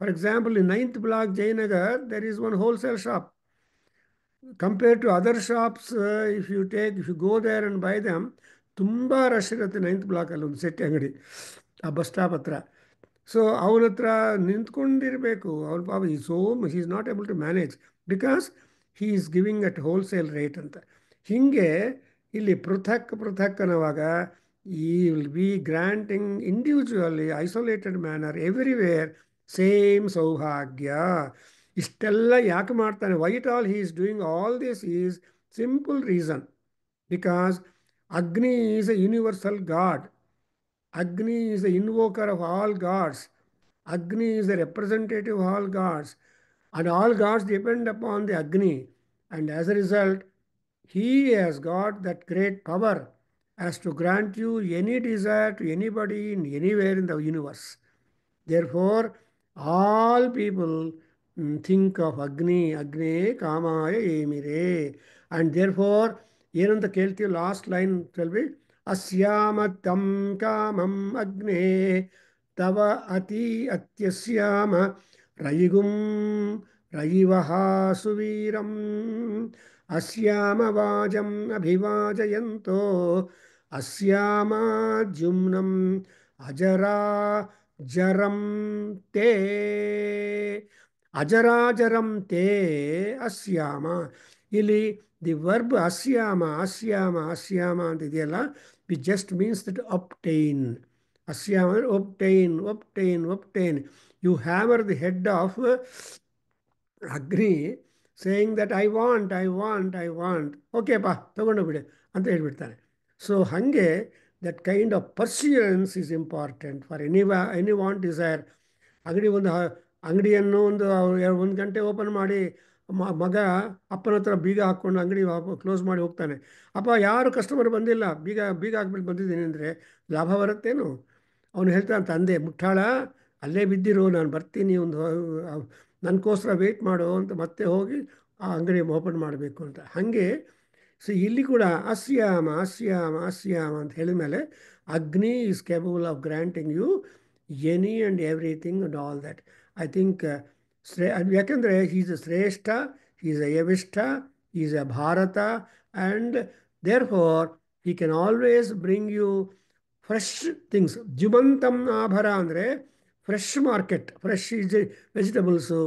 For example, in 9th Block, Jayanagar, there is one wholesale shop. Compare to other shops, if you go there and buy them, ತುಂಬ rush ಇರುತ್ತೆ 9th Block ಒಂದು ಸೆಟ್ಟಿ ಅಂಗಡಿ, ಆ bus stop ಹತ್ರ. So ಅವನ ಹತ್ರ ನಿಂತ್ಕೊಂಡಿರಬೇಕು. ಅವ್ರ ಪಾಪ he is not able to manage, because he is giving at wholesale rate ಅಂತ. ಹೀಗೆ ಇಲ್ಲಿ ಪೃಥಕ್ ಅನ್ನುವಾಗ ಈ will be granting individually, isolated manner, everywhere same ಸೌಭಾಗ್ಯ. ಇಷ್ಟೆಲ್ಲ ಯಾಕೆ ಮಾಡ್ತಾನೆ? Why it all he is doing all this is simple reason, because Agni is a universal god. Agni is the invoker of all gods. Agni is the representative of all gods. And all gods depend upon the Agni. And as a result, he has got that great power as to grant you any desire to anybody in anywhere in the universe. Therefore, all people think of Agni, Agni Kamaya Emire. And therefore, ಏನಂತ ಕೇಳ್ತೀವಿ last line Chalvi, ಅಸ್ಯಾಮ ತಂ ಕಾಮಂ ಅಗ್ನೇ ತವ ಅತಿ ಅತ್ಯಸ್ಯಾಮ ರಯಿಗುಂ ರಯಿವಹ ಸುವೀರಂ ಅಸ್ಯಾಮ ವಾಜಂ ಅಭಿವಾಜಯಂತೋ ಅಸ್ಯಾಮ ಜುಮ್ನಂ ಅಜರಾ ಜರಂ ತೇ ಅಜರಾಜರಂ ತೇ ಅಸ್ಯಾಮ. ಇಲ್ಲಿ the verb ಅಸ್ಯಾಮ ಅಂತ ಇದೆಯಲ್ಲ, which just means that obtain. ಅಸ್ಯಾಮ ಅಂದರೆ obtain. You hammer the head of Agni saying that I want, ಓಕೆಪ್ಪ ತೊಗೊಂಡೋಗ್ಬಿಡಿ ಅಂತ ಹೇಳ್ಬಿಡ್ತಾನೆ. ಸೊ ಹಾಗೆ that kind of perseverance is important for any want desire. ಅಂಗಡಿಯನ್ನು ಒಂದು ಗಂಟೆ ಓಪನ್ ಮಾಡಿ ಮಗ ಅಪ್ಪನ ಹತ್ರ ಬೀಗ ಹಾಕ್ಕೊಂಡು ಅಂಗಡಿ ಕ್ಲೋಸ್ ಮಾಡಿ ಹೋಗ್ತಾನೆ. ಅಪ್ಪ ಯಾರು ಕಸ್ಟಮರ್ ಬಂದಿಲ್ಲ, ಬೀಗ ಹಾಕ್ಬಿಟ್ಟು ಬಂದಿದ್ದೀನಿ ಅಂದರೆ ಲಾಭ ಬರುತ್ತೇನು? ಅವನು ಹೇಳ್ತಾನೆ, ತಂದೆ ಮುಟ್ಟಾಳ ಅಲ್ಲೇ ಬಿದ್ದಿರು, ನಾನು ಬರ್ತೀನಿ, ನನಗೋಸ್ಕರ ವೆಯ್ಟ್ ಮಾಡು ಅಂತ ಮತ್ತೆ ಹೋಗಿ ಆ ಅಂಗಡಿ ಓಪನ್ ಮಾಡಬೇಕು ಅಂತ. ಹಾಗೆ ಸೊ ಇಲ್ಲಿ ಕೂಡ ಅಸ್ಯಾಮ ಅಂತ ಹೇಳಿದ ಮೇಲೆ Agni is capable of granting you any and everything and all that. I think ಯಾಕೆಂದರೆ ಈಸ್ ಅ ಶ್ರೇಷ್ಠ, ಈಸ್ ಅ ಯವಿಷ್ಠ, ಈಸ್ ಅ ಭಾರತ, and therefore he can always bring you fresh things. ಜುಮಂತಂ ಆಭರ ಅಂದರೆ ಫ್ರೆಶ್ ಮಾರ್ಕೆಟ್, ಫ್ರೆಶ್ ವೆಜಿಟಬಲ್ಸು,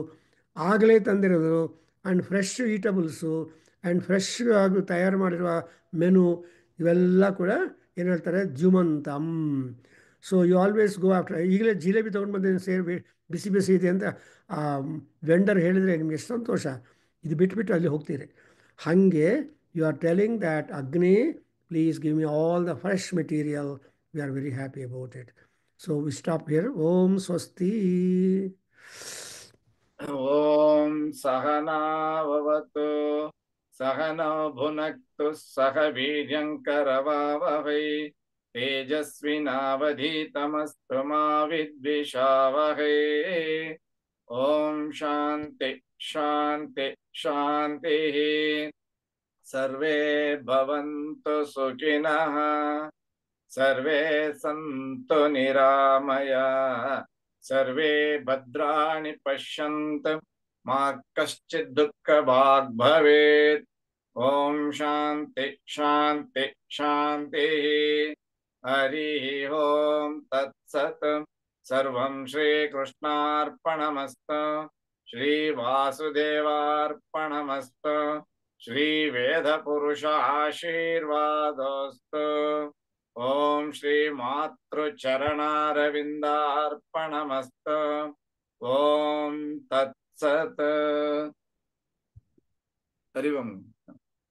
ಆಗಲೇ ತಂದಿರೋದು and fresh eatables and fresh ಆಗಿ ತಯಾರು ಮಾಡಿರುವ ಮೆನು ಇವೆಲ್ಲ ಕೂಡ ಏನು ಹೇಳ್ತಾರೆ ಜುಮಂತಮ್. So you always go after. ಈಗಲೇ ಜಿಲೇಬಿ ತೊಗೊಂಡು ಬಂದೇನು ಸೇರಿ ಬಿಸಿ ಬಿಸಿ ಇದೆ ಅಂತ ಆ ವೆಂಡರ್ ಹೇಳಿದರೆ ನಿಮ್ಗೆ ಎಷ್ಟು ಸಂತೋಷ. ಇದು ಬಿಟ್ಬಿಟ್ಟು ಅಲ್ಲಿ ಹೋಗ್ತೀರಿ. ಹಾಗೆ you are telling that Agni please give me all the fresh material. We are very happy about it. So we stop here. ಓಂ ಸ್ವಸ್ತಿ. ಓಂ ಸಹನಾವವತು ಸಹನೋ ಭುನಕ್ತು ಸಹ ವೀರ್ಯಂಕರವಾವಹೈ ತೇಜಸ್ವಿನಾವಧೀತಮಸ್ತು ಮಾ ವಿದ್ವಿಷಾವಹೈ. ಓಂ ಶಾಂತಿ ಶಾಂತಿ ಶಾಂತಿ. ಸರ್ವೇ ಭವಂತು ಸುಖಿನಃ ಸರ್ವೇ ಸಂತು ನಿರಾಮಯಾಃ ಸರ್ವೇ ಭದ್ರಾಣಿ ಪಶ್ಯಂತು ಮಾ ಕಶ್ಚಿತ್ ದುಃಖಭಾಗ್ ಭವೇತ್. ಓಂ ಶಾಂತಿ ಶಾಂತಿ ಶಾಂತಿ. ಹರಿ ಓಂ ತತ್ಸತ್. ಸರ್ವಂ ಶ್ರೀಕೃಷ್ಣಾರ್ಪಣಮಸ್ತು. ಶ್ರೀ ವಾಸುದೇವಾರ್ಪಣಮಸ್ತು. ಶ್ರೀ ವೇದ ಪುರುಷ ಆಶೀರ್ವಾದೋಸ್ತು. ಓಂ ಶ್ರೀ ಮಾತೃಚರಣಾರವಿಂದಾರ್ಪಣಮಸ್ತು. ಓಂ ತತ್ಸತ್.